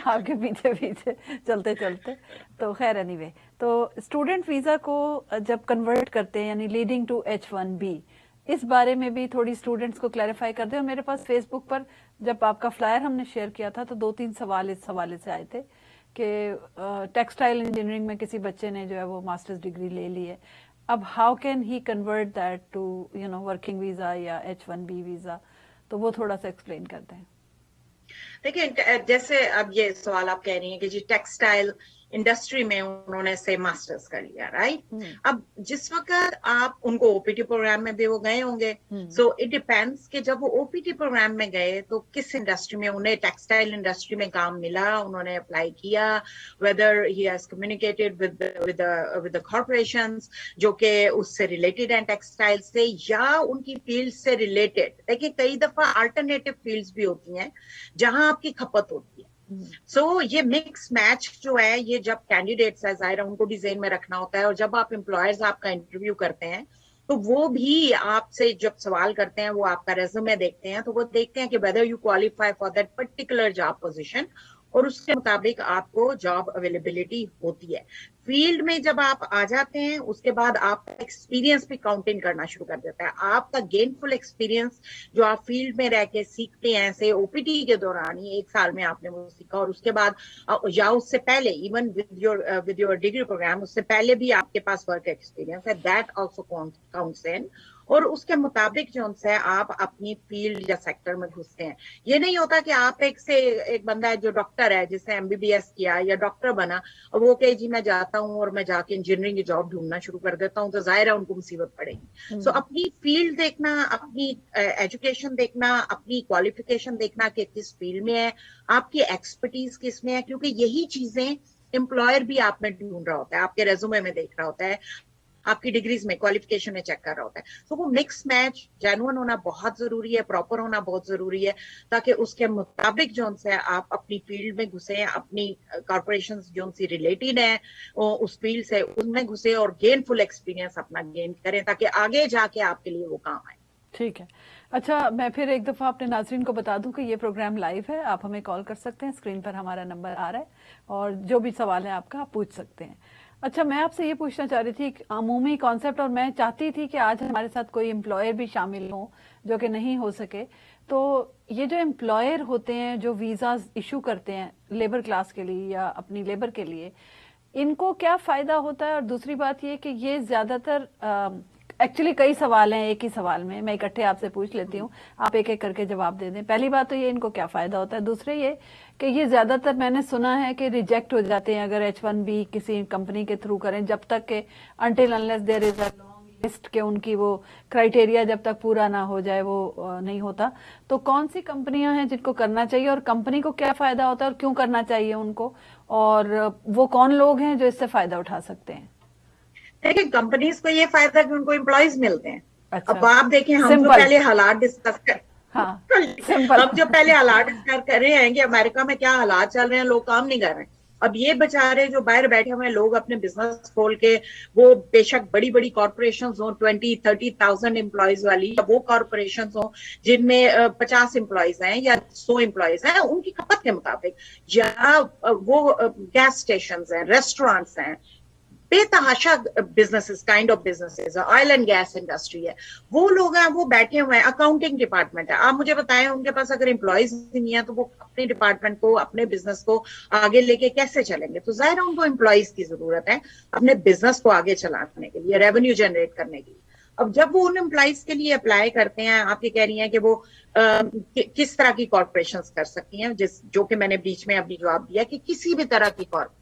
आपके पीछे पीछे चलते चलते तो खैर एनीवे, तो स्टूडेंट वीजा को जब कन्वर्ट करते हैं यानी लीडिंग टू H1B, इस बारे में भी थोड़ी स्टूडेंट्स को क्लैरिफाई कर दें। और मेरे पास फेसबुक पर जब आपका फ्लायर हमने शेयर किया था तो 2-3 सवाल इस हवाले से आए थे कि टेक्सटाइल इंजीनियरिंग में किसी बच्चे ने जो है वो मास्टर्स डिग्री ले ली है, अब how can he convert that to working visa या H1B वीजा, तो वो थोड़ा सा एक्सप्लेन करते हैं। देखिए, जैसे अब ये सवाल आप कह रही हैं कि जी टेक्सटाइल इंडस्ट्री में उन्होंने से मास्टर्स कर लिया, राइट? अब जिस वक्त आप उनको ओपीटी प्रोग्राम में भी वो गए होंगे, सो इट डिपेंड्स कि जब वो ओपीटी प्रोग्राम में गए तो किस इंडस्ट्री में उन्हें, टेक्सटाइल इंडस्ट्री में काम मिला, उन्होंने अप्लाई किया, weather he has communicated with the corporations जो कि उससे रिलेटेड हैं टेक्सटाइल से, या उनकी फील्ड से रिलेटेड। देखिए कई दफा अल्टरनेटिव फील्ड्स भी होती हैं जहां आपकी खपत होती है। सो ये मिक्स मैच जो है, ये जब कैंडिडेट्स है जाहिर है उनको डिजाइन में रखना होता है, और जब आप एम्प्लॉयर्स आपका इंटरव्यू करते हैं तो वो भी आपसे जब सवाल करते हैं, वो आपका रेज्यूमे देखते हैं, तो वो देखते हैं कि whether you qualify for that particular job position, और उसके मुताबिक आपको जॉब अवेलेबिलिटी होती है। फील्ड में जब आप आ जाते हैं उसके बाद आपका एक्सपीरियंस भी काउंटिंग करना शुरू कर देता है। आपका गेनफुल एक्सपीरियंस जो आप फील्ड में रह के सीखते हैं, से ओपीटी के दौरान ही 1 साल में आपने वो सीखा, और उसके बाद या उससे पहले even with your degree program, उससे पहले भी आपके पास वर्क एक्सपीरियंस है, दैट आल्सो काउंट्स इन, और उसके मुताबिक जो है आप अपनी फील्ड या सेक्टर में घुसते हैं। ये नहीं होता कि आप एक बंदा है जो डॉक्टर है, जिसने MBBS किया या डॉक्टर बना, और वो कहे जी मैं जाता हूँ और मैं जाके इंजीनियरिंग की जॉब ढूंढना शुरू कर देता हूँ, तो जाहिर है उनको मुसीबत पड़ेगी। सो अपनी फील्ड देखना, अपनी एजुकेशन देखना, अपनी क्वालिफिकेशन देखना कि किस फील्ड में है, आपकी एक्सपर्टीज किस में है, क्योंकि यही चीजें एम्प्लॉयर भी आप में ढूंढ रहा होता है, आपके रेज्यूमे में देख रहा होता है। आपकी डिग्रीज में, क्वालिफिकेशन में चेक कर रहा होता है। तो वो मिक्स मैच, जेन्युइन होना बहुत जरूरी है, प्रॉपर होना बहुत जरूरी है, ताकि उसके मुताबिक जो उनसे आप अपनी फील्ड में घुसे, अपनी कॉर्पोरेशन जो उनसे रिलेटेड है उस फील्ड से उनमें घुसे और गेनफुल एक्सपीरियंस अपना गेन करें, ताकि आगे जाके आपके लिए वो काम आए। ठीक है। अच्छा, मैं फिर एक दफ़ा अपने नाज़रीन को बता दूं कि ये प्रोग्राम लाइव है, आप हमें कॉल कर सकते हैं, स्क्रीन पर हमारा नंबर आ रहा है और जो भी सवाल है आपका आप पूछ सकते हैं। अच्छा, मैं आपसे ये पूछना चाह रही थी एक अमूमी कॉन्सेप्ट, और मैं चाहती थी कि आज हमारे साथ कोई एम्प्लॉयर भी शामिल हो जो कि नहीं हो सके। तो ये जो एम्प्लॉयर होते हैं जो वीज़ा इशू करते हैं लेबर क्लास के लिए या अपनी लेबर के लिए, इनको क्या फ़ायदा होता है? और दूसरी बात ये कि ये ज़्यादातर एक्चुअली कई सवाल हैं एक ही सवाल में, मैं इकट्ठे आपसे पूछ लेती हूँ, आप एक एक करके जवाब दे दें। पहली बात तो ये, इनको क्या फायदा होता है? दूसरे ये कि ये ज्यादातर मैंने सुना है कि रिजेक्ट हो जाते हैं अगर H1B किसी कंपनी के थ्रू करें, जब तक के until unless there is a long list के उनकी वो क्राइटेरिया जब तक पूरा ना हो जाए वो नहीं होता। तो कौन सी कंपनियां हैं जिनको करना चाहिए और कंपनी को क्या फायदा होता है और क्यों करना चाहिए उनको, और वो कौन लोग हैं जो इससे फायदा उठा सकते हैं? देखिए, कंपनीज को ये फायदा कि उनको एम्प्लॉयज मिलते हैं। अच्छा, अब आप देखें, हम जो पहले हालात डिस्कस कर हाँ, हम जो पहले हालात डिस्कस कर रहे हैं कि अमेरिका में क्या हालात चल रहे हैं, लोग काम नहीं कर रहे हैं। अब ये बेचारे जो बाहर बैठे हुए हैं लोग अपने बिजनेस खोल के, वो बेशक बड़ी बड़ी कॉर्पोरेशन हो 20-30,000 एम्प्लॉयज वाली, या वो कॉर्पोरेशन हो जिनमें 50 एम्प्लॉयज हैं या 100 एम्प्लॉयज हैं, उनकी खपत के मुताबिक, या वो गैस स्टेशन हैं, रेस्टोरेंट्स हैं, बेतहाशा businesses, kind of businesses, oil and gas industry है, वो लोग हैं, वो बैठे हुए हैं, अकाउंटिंग डिपार्टमेंट है। आप मुझे बताएं, उनके पास अगर एम्प्लॉयज नहीं है तो वो अपने डिपार्टमेंट को, अपने बिजनेस को आगे लेके कैसे चलेंगे? तो जाहिर है उनको एम्प्लॉयज की जरूरत है अपने बिजनेस को आगे चलाने के लिए, रेवेन्यू जनरेट करने के लिए। अब जब वो उन एम्प्लॉयज के लिए अप्लाई करते हैं, आप ये कह रही हैं कि वो किस तरह की कॉर्पोरेशन कर सकती हैं, जो कि मैंने बीच में अभी जवाब दिया कि किसी भी तरह की corporation,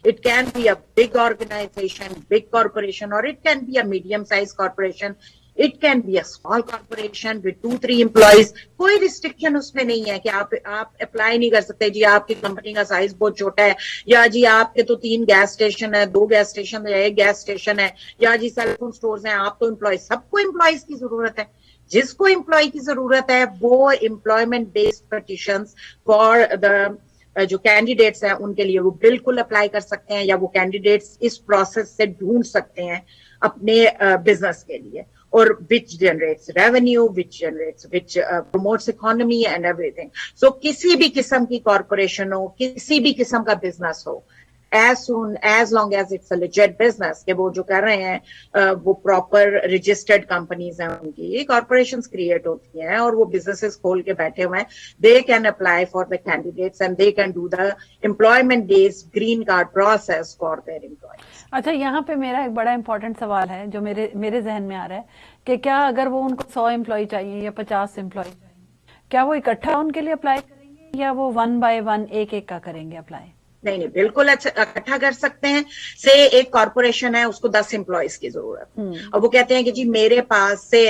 it can be a big organization, big corporation, or it can be a medium-sized corporation. It can be a small corporation with 2-3 employees. कोई रिस्ट्रिक्शन उसमें नहीं है कि आप अप्लाई नहीं कर सकते जी, आपकी कंपनी का साइज बहुत छोटा है, या जी आपके तो 3 गैस स्टेशन है, 2 गैस स्टेशन है, 1 गैस स्टेशन है, या जी सेलफोन स्टोर्स हैं, आप तो एम्प्लॉय, सबको एम्प्लॉयज की जरूरत है। जिसको एम्प्लॉय की जरूरत है वो employment based petitions for the जो कैंडिडेट्स हैं उनके लिए वो बिल्कुल अप्लाई कर सकते हैं, या वो कैंडिडेट्स इस प्रोसेस से ढूंढ सकते हैं अपने बिजनेस के लिए, और which generates revenue, which promotes economy and everything. So किसी भी किस्म की कॉर्पोरेशन हो, किसी भी किस्म का बिजनेस हो, as long as it's a legit business, कि वो जो कर रहे हैं वो प्रॉपर रजिस्टर्ड कंपनीज हैं, उनकी कॉर्पोरेशंस क्रिएट होती हैं और वो बिजनेसेस खोल के बैठे हुए हैं, they can apply for the candidates and they can do the employment based green card process for their employees. अच्छा, यहाँ पे मेरा एक बड़ा इंपॉर्टेंट सवाल है जो मेरे जहन में आ रहा है कि क्या अगर वो उनको 100 एम्प्लॉय चाहिए या 50 एम्प्लॉय चाहिए, क्या वो इकट्ठा उनके लिए अप्लाई करेंगे या वो 1 by 1 एक का करेंगे अप्लाई? नहीं, बिल्कुल इकट्ठा कर सकते हैं। से एक कॉर्पोरेशन है, उसको 10 एम्प्लॉयज की जरूरत, और वो कहते हैं कि जी मेरे पास से,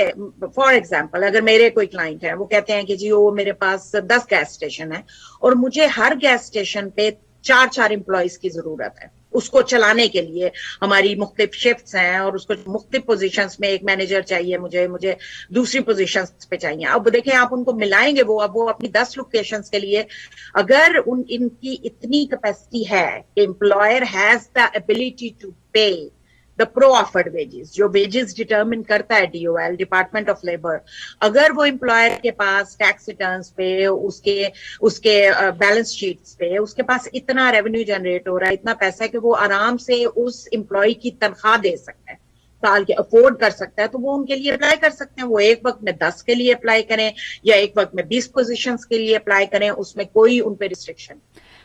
फॉर एग्जांपल अगर मेरे कोई क्लाइंट है, वो कहते हैं कि जी वो मेरे पास 10 गैस स्टेशन है और मुझे हर गैस स्टेशन पे 4 एम्प्लॉयज की जरूरत है उसको चलाने के लिए। हमारी मुख्तलिफ शिफ्ट्स हैं और उसको मुख्तलिफ पोजीशंस में एक मैनेजर चाहिए, मुझे दूसरी पोजीशंस पे चाहिए। अब देखें, आप उनको मिलाएंगे, वो अपनी 10 लोकेशंस के लिए, अगर इनकी इतनी कैपेसिटी है, employer has the ability to pay the pro offered wages, जो वेजेस डिटरमिन करता है DOL, डिपार्टमेंट ऑफ लेबर, अगर वो एम्प्लॉयर के पास टैक्स रिटर्न्स पे, उसके बैलेंस शीट्स पे उसके पास इतना रेवेन्यू जनरेट हो रहा है, इतना पैसा है कि वो आराम से उस एम्प्लॉय की तनख्वाह दे सकता है, साल के अफोर्ड कर सकता है, तो वो उनके लिए अप्लाई कर सकते हैं। वो एक वक्त में 10 के लिए अप्लाई करें या एक वक्त में 20 पोजीशंस के लिए अप्लाई करें, उसमें कोई उन पे रिस्ट्रिक्शन।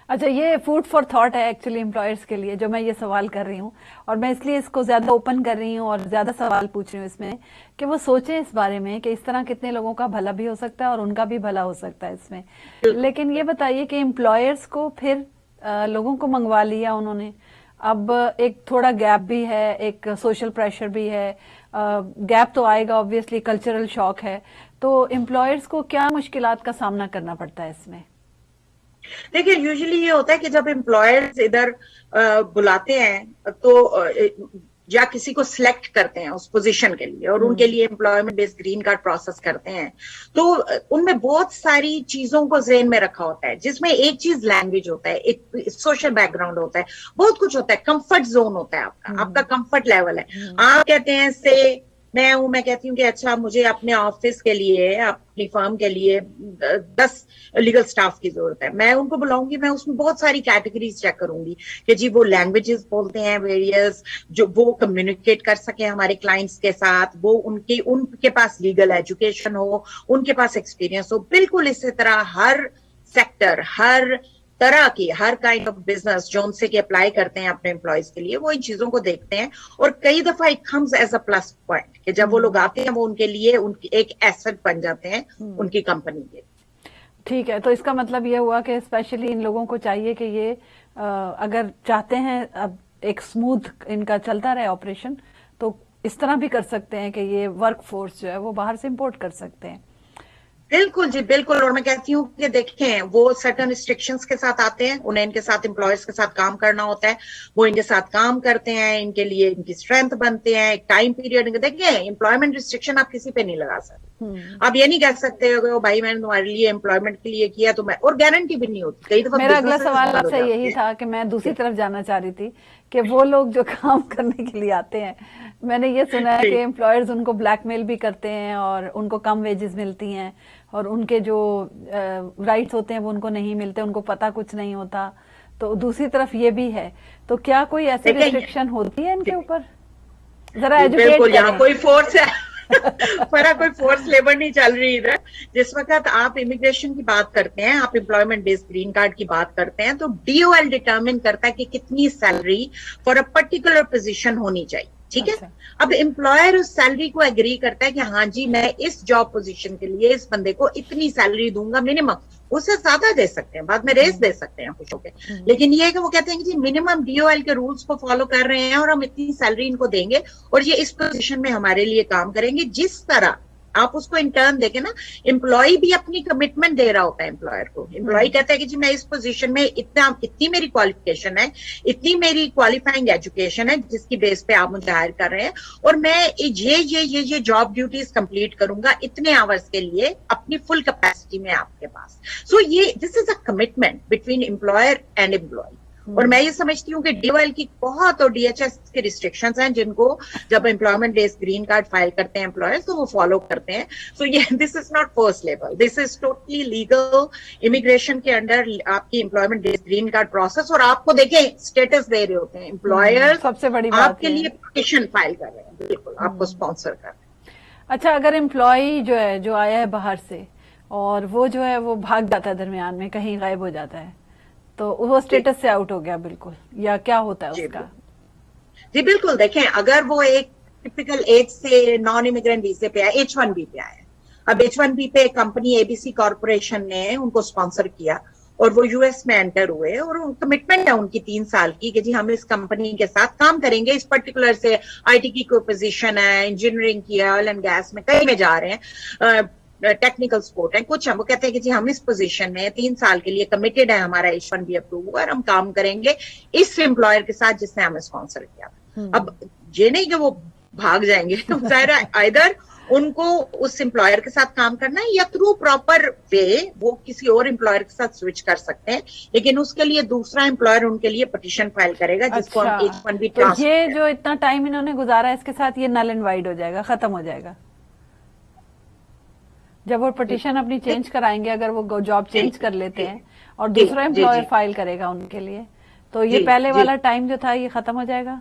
अच्छा, ये फूड फॉर थॉट है एक्चुअली एम्प्लॉयर्स के लिए जो मैं ये सवाल कर रही हूँ, और मैं इसलिए इसको ज्यादा ओपन कर रही हूँ और ज्यादा सवाल पूछ रही हूँ इसमें कि वो सोचें इस बारे में कि इस तरह कितने लोगों का भला भी हो सकता है और उनका भी भला हो सकता है इसमें। लेकिन ये बताइए कि एम्प्लॉयर्स को फिर लोगों को मंगवा लिया उन्होंने, अब एक थोड़ा गैप भी है, एक सोशल प्रेशर भी है, गैप तो आएगा ऑब्वियसली, कल्चरल शॉक है, तो एम्प्लॉयर्स को क्या मुश्किलात का सामना करना पड़ता है इसमें? देखिए, यूजुअली ये होता है कि जब एम्प्लॉयर्स इधर बुलाते हैं तो या किसी को सिलेक्ट करते हैं उस पोजीशन के लिए और उनके लिए employment based green card process करते हैं, तो उनमें बहुत सारी चीजों को ज़हन में रखा होता है, जिसमें एक चीज लैंग्वेज होता है, एक सोशल बैकग्राउंड होता है, बहुत कुछ होता है, कंफर्ट जोन होता है आपका कंफर्ट लेवल है। आप कहते हैं से मैं कहती हूँ कि अच्छा मुझे अपने ऑफिस के लिए, अपनी फर्म के लिए 10 लीगल स्टाफ की जरूरत है, मैं उनको बुलाऊंगी, मैं उसमें बहुत सारी कैटेगरीज चेक करूंगी कि जी वो लैंग्वेजेस बोलते हैं वेरियस, जो वो कम्युनिकेट कर सके हमारे क्लाइंट्स के साथ, वो उनके पास लीगल एजुकेशन हो, उनके पास एक्सपीरियंस हो। बिल्कुल इसी तरह हर सेक्टर, हर तरह की, हर काइंड ऑफ बिजनेस जो उनसे के अप्लाई करते हैं अपने एम्प्लॉयज के लिए, वो इन चीजों को देखते हैं और कई दफा it comes as a plus point कि जब वो लोग आते हैं वो उनके लिए उनकी एक एसेट बन जाते हैं उनकी कंपनी के। ठीक है, तो इसका मतलब ये हुआ कि स्पेशली इन लोगों को चाहिए कि ये अगर चाहते हैं अब एक स्मूथ इनका चलता रहे ऑपरेशन, तो इस तरह भी कर सकते हैं कि ये वर्क फोर्स जो है वो बाहर से इम्पोर्ट कर सकते हैं। बिल्कुल जी, बिल्कुल। और मैं कहती हूँ कि देखें, वो सर्टन रिस्ट्रिक्शंस के साथ आते हैं, उन्हें इनके साथ एम्प्लॉयर्स के साथ काम करना होता है, वो इनके साथ काम करते हैं, इनके लिए इनकी स्ट्रेंथ बनते हैं, एक टाइम पीरियड। देखिए, एम्प्लॉयमेंट रिस्ट्रिक्शन आप किसी पे नहीं लगा सकते। आप ये नहीं कह सकते हो भाई मैंने तुम्हारे लिए एम्प्लॉयमेंट के लिए किया तो मैं, और गारंटी भी नहीं होती कई दफा। मेरा अगला सवाल आपसे यही था कि मैं दूसरी तरफ जाना चाह रही थी कि वो लोग जो काम करने के लिए आते हैं, मैंने ये सुना है कि एम्प्लॉयर्स उनको ब्लैकमेल भी करते हैं और उनको कम वेजेस मिलती हैं और उनके जो राइट्स होते हैं वो उनको नहीं मिलते, उनको पता कुछ नहीं होता। तो दूसरी तरफ ये भी है, तो क्या कोई ऐसी रिस्ट्रिक्शन होती है इनके ऊपर? जरा एजुकेट बिल्कुल, यहाँ कोई फोर्स है पर कोई फोर्स लेबर नहीं चल रही इधर। जिस वक्त आप इमिग्रेशन की बात करते हैं, आप एम्प्लॉयमेंट बेस्ड ग्रीन कार्ड की बात करते हैं, तो DOL डिटरमिन करता है कि कितनी salary for a particular position होनी चाहिए। ठीक है, अब एम्प्लॉयर उस सैलरी को एग्री करता है कि हाँ जी मैं इस जॉब पोजीशन के लिए इस बंदे को इतनी सैलरी दूंगा मिनिमम, उससे ज्यादा दे सकते हैं, बाद में रेस दे सकते हैं खुश होकर, लेकिन ये है कि वो कहते हैं कि जी मिनिमम DOL के रूल्स को फॉलो कर रहे हैं और हम इतनी सैलरी इनको देंगे और ये इस पोजीशन में हमारे लिए काम करेंगे। जिस तरह आप उसको इंटर्न देखें ना, एम्प्लॉय भी अपनी कमिटमेंट दे रहा होता है एम्प्लॉयर को। एम्प्लॉय कहता है कि जी मैं इस पोजीशन में इतनी मेरी क्वालिफिकेशन है, इतनी मेरी क्वालिफाइंग एजुकेशन है जिसकी बेस पे आप मुझे हायर कर रहे हैं, और मैं ये जॉब ड्यूटीज कंप्लीट करूंगा इतने आवर्स के लिए अपनी फुल कैपेसिटी में आपके पास। सो ये this is a commitment between employer and employee. और मैं ये समझती हूँ कि DOL की बहुत और DHS की रिस्ट्रिक्शंस हैं जिनको जब employment based green card file करते हैं एम्प्लॉयर्स तो वो फॉलो करते हैं। सो ये this is not force labour, this is totally legal. Immigration के अंडर आपकी employment based green card process, और आपको देखें स्टेटस दे रहे होते हैं एम्प्लॉयर्स, सबसे बड़ी बात आपके लिए पिटीशन फाइल कर रहे हैं, बिल्कुल आपको स्पॉन्सर कर रहे हैं। अच्छा, अगर एम्प्लॉय जो है जो आया है बाहर से और वो जो है वो भाग जाता है, दरमियान में कहीं गायब हो जाता है, तो वो स्टेटस से आउट हो गया बिल्कुल, या क्या होता है उसका? जी बिल्कुल, देखें अगर वो एक टिपिकल एज से नॉन इमिग्रेंट वीजे पे आया, H1B पे आया, अब H1B पे कंपनी ABC कॉर्पोरेशन ने उनको स्पॉन्सर किया और वो US में एंटर हुए और कमिटमेंट है उनकी 3 साल की कि जी हम इस कंपनी के साथ काम करेंगे, इस पर्टिकुलर से IT की कोई पोजीशन है, इंजीनियरिंग की, ऑयल एंड गैस में कहीं में जा रहे हैं, टेक्निकल सपोर्ट है कुछ, हम वो कहते हैं कि जी हम इस पोजीशन में 3 साल के लिए कमिटेड है, हमारा H1B अप्रूव हुआ और हम काम करेंगे इस एम्प्लॉयर के साथ जिसने हमें स्पॉन्सर किया। अब ये नहीं कि वो भाग जाएंगे, जाहिर है आइदर उनको उस एम्प्लॉयर के साथ काम करना है या थ्रू प्रॉपर वे वो किसी और एम्प्लॉयर के साथ स्विच कर सकते हैं, लेकिन उसके लिए दूसरा एम्प्लॉयर उनके लिए पिटीशन फाइल करेगा जिसको हम H1B ट्रांसफर। तो ये जो इतना टाइम इन्होंने गुजारा है इसके साथ ये नल एंड वाइड हो जाएगा, खत्म हो जाएगा जब वो पिटीशन अपनी चेंज कराएंगे, अगर वो जॉब चेंज कर लेते हैं और दूसरा एम्प्लॉयर फाइल करेगा उनके लिए, तो ये पहले वाला टाइम जो था ये खत्म हो जाएगा।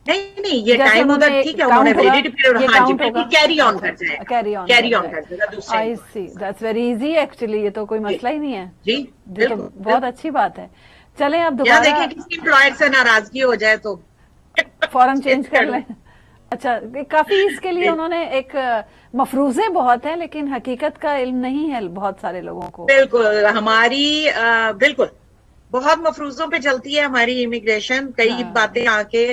नहीं ये टाइम उधर ठीक है, उन्होंने वैलिडिटी पीरियड, हाँ जी बिल्कुल कैरी ऑन कर जाएगा, कैरी ऑन कर जाएगा। आई सी, दैट्स वेरी इजी एक्चुअली, ये तो कोई मसला ही नहीं है जी, तो बहुत अच्छी बात है। चलें अब दोबारा देखिए किसी एम्प्लॉयर से नाराजगी हो जाए तो फौरन चेंज कर लें। अच्छा, काफी इसके लिए उन्होंने एक मफरूजे बहुत है लेकिन हकीकत का इल्म नहीं है बहुत सारे लोगों को। बिल्कुल, हमारी बिल्कुल बहुत मफरूजों पे चलती है हमारी इमिग्रेशन। कई बातें आके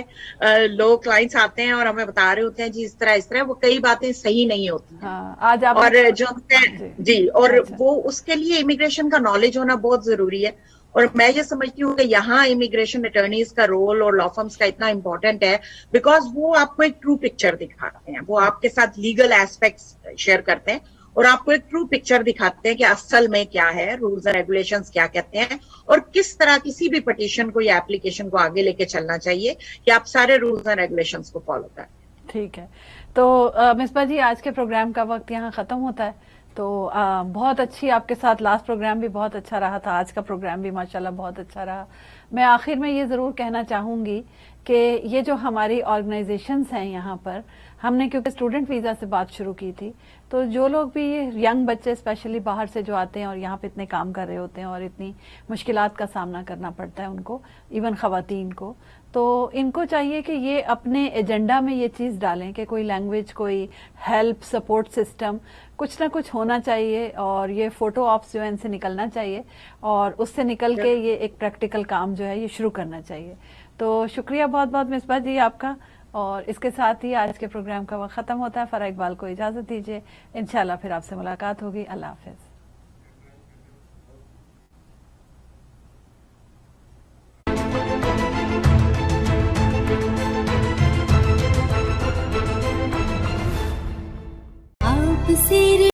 लोग क्लाइंट्स आते हैं और हमें बता रहे होते हैं जी इस तरह वो कई बातें सही नहीं होती हैं। आज आप और जो जी और वो उसके लिए इमिग्रेशन का नॉलेज होना बहुत जरूरी है। और मैं ये समझती हूँ कि यहाँ इमिग्रेशन अटर्नीज का रोल और लॉ फर्म्स का इतना इंपॉर्टेंट है, बिकॉज वो आपको एक ट्रू पिक्चर दिखाते हैं, वो आपके साथ लीगल एस्पेक्ट्स शेयर करते हैं और आपको एक ट्रू पिक्चर दिखाते हैं कि असल में क्या है, रूल्स एंड रेगुलेशंस क्या कहते हैं और किस तरह किसी भी पिटीशन को या एप्लीकेशन को आगे लेके चलना चाहिए कि आप सारे रूल्स एंड रेगुलेशंस को फॉलो करें। ठीक है, तो मिसबा जी आज के प्रोग्राम का वक्त यहाँ खत्म होता है। तो बहुत अच्छी आपके साथ लास्ट प्रोग्राम भी बहुत अच्छा रहा था, आज का प्रोग्राम भी माशाल्लाह बहुत अच्छा रहा। मैं आखिर में ये ज़रूर कहना चाहूँगी कि ये जो हमारी ऑर्गेनाइजेशंस हैं यहाँ पर, हमने क्योंकि स्टूडेंट वीज़ा से बात शुरू की थी, तो जो लोग भी यंग बच्चे स्पेशली बाहर से जो आते हैं और यहाँ पे इतने काम कर रहे होते हैं और इतनी मुश्किलात का सामना करना पड़ता है उनको, इवन ख़वातीन को, तो इनको चाहिए कि ये अपने एजेंडा में ये चीज़ डालें कि कोई लैंग्वेज, कोई हेल्प, सपोर्ट सिस्टम कुछ ना कुछ होना चाहिए और ये फोटो ऑप्स जो है इनसे निकलना चाहिए और उससे निकल के ये एक प्रैक्टिकल काम जो है ये शुरू करना चाहिए। तो शुक्रिया बहुत बहुत मिसबा जी आपका, और इसके साथ ही आज के प्रोग्राम का वक्त ख़त्म होता है। फ़रा इकबाल को इजाज़त दीजिए, इंशाल्लाह फिर आपसे मुलाकात होगी। अल्लाह हाफ़िज़। आपसे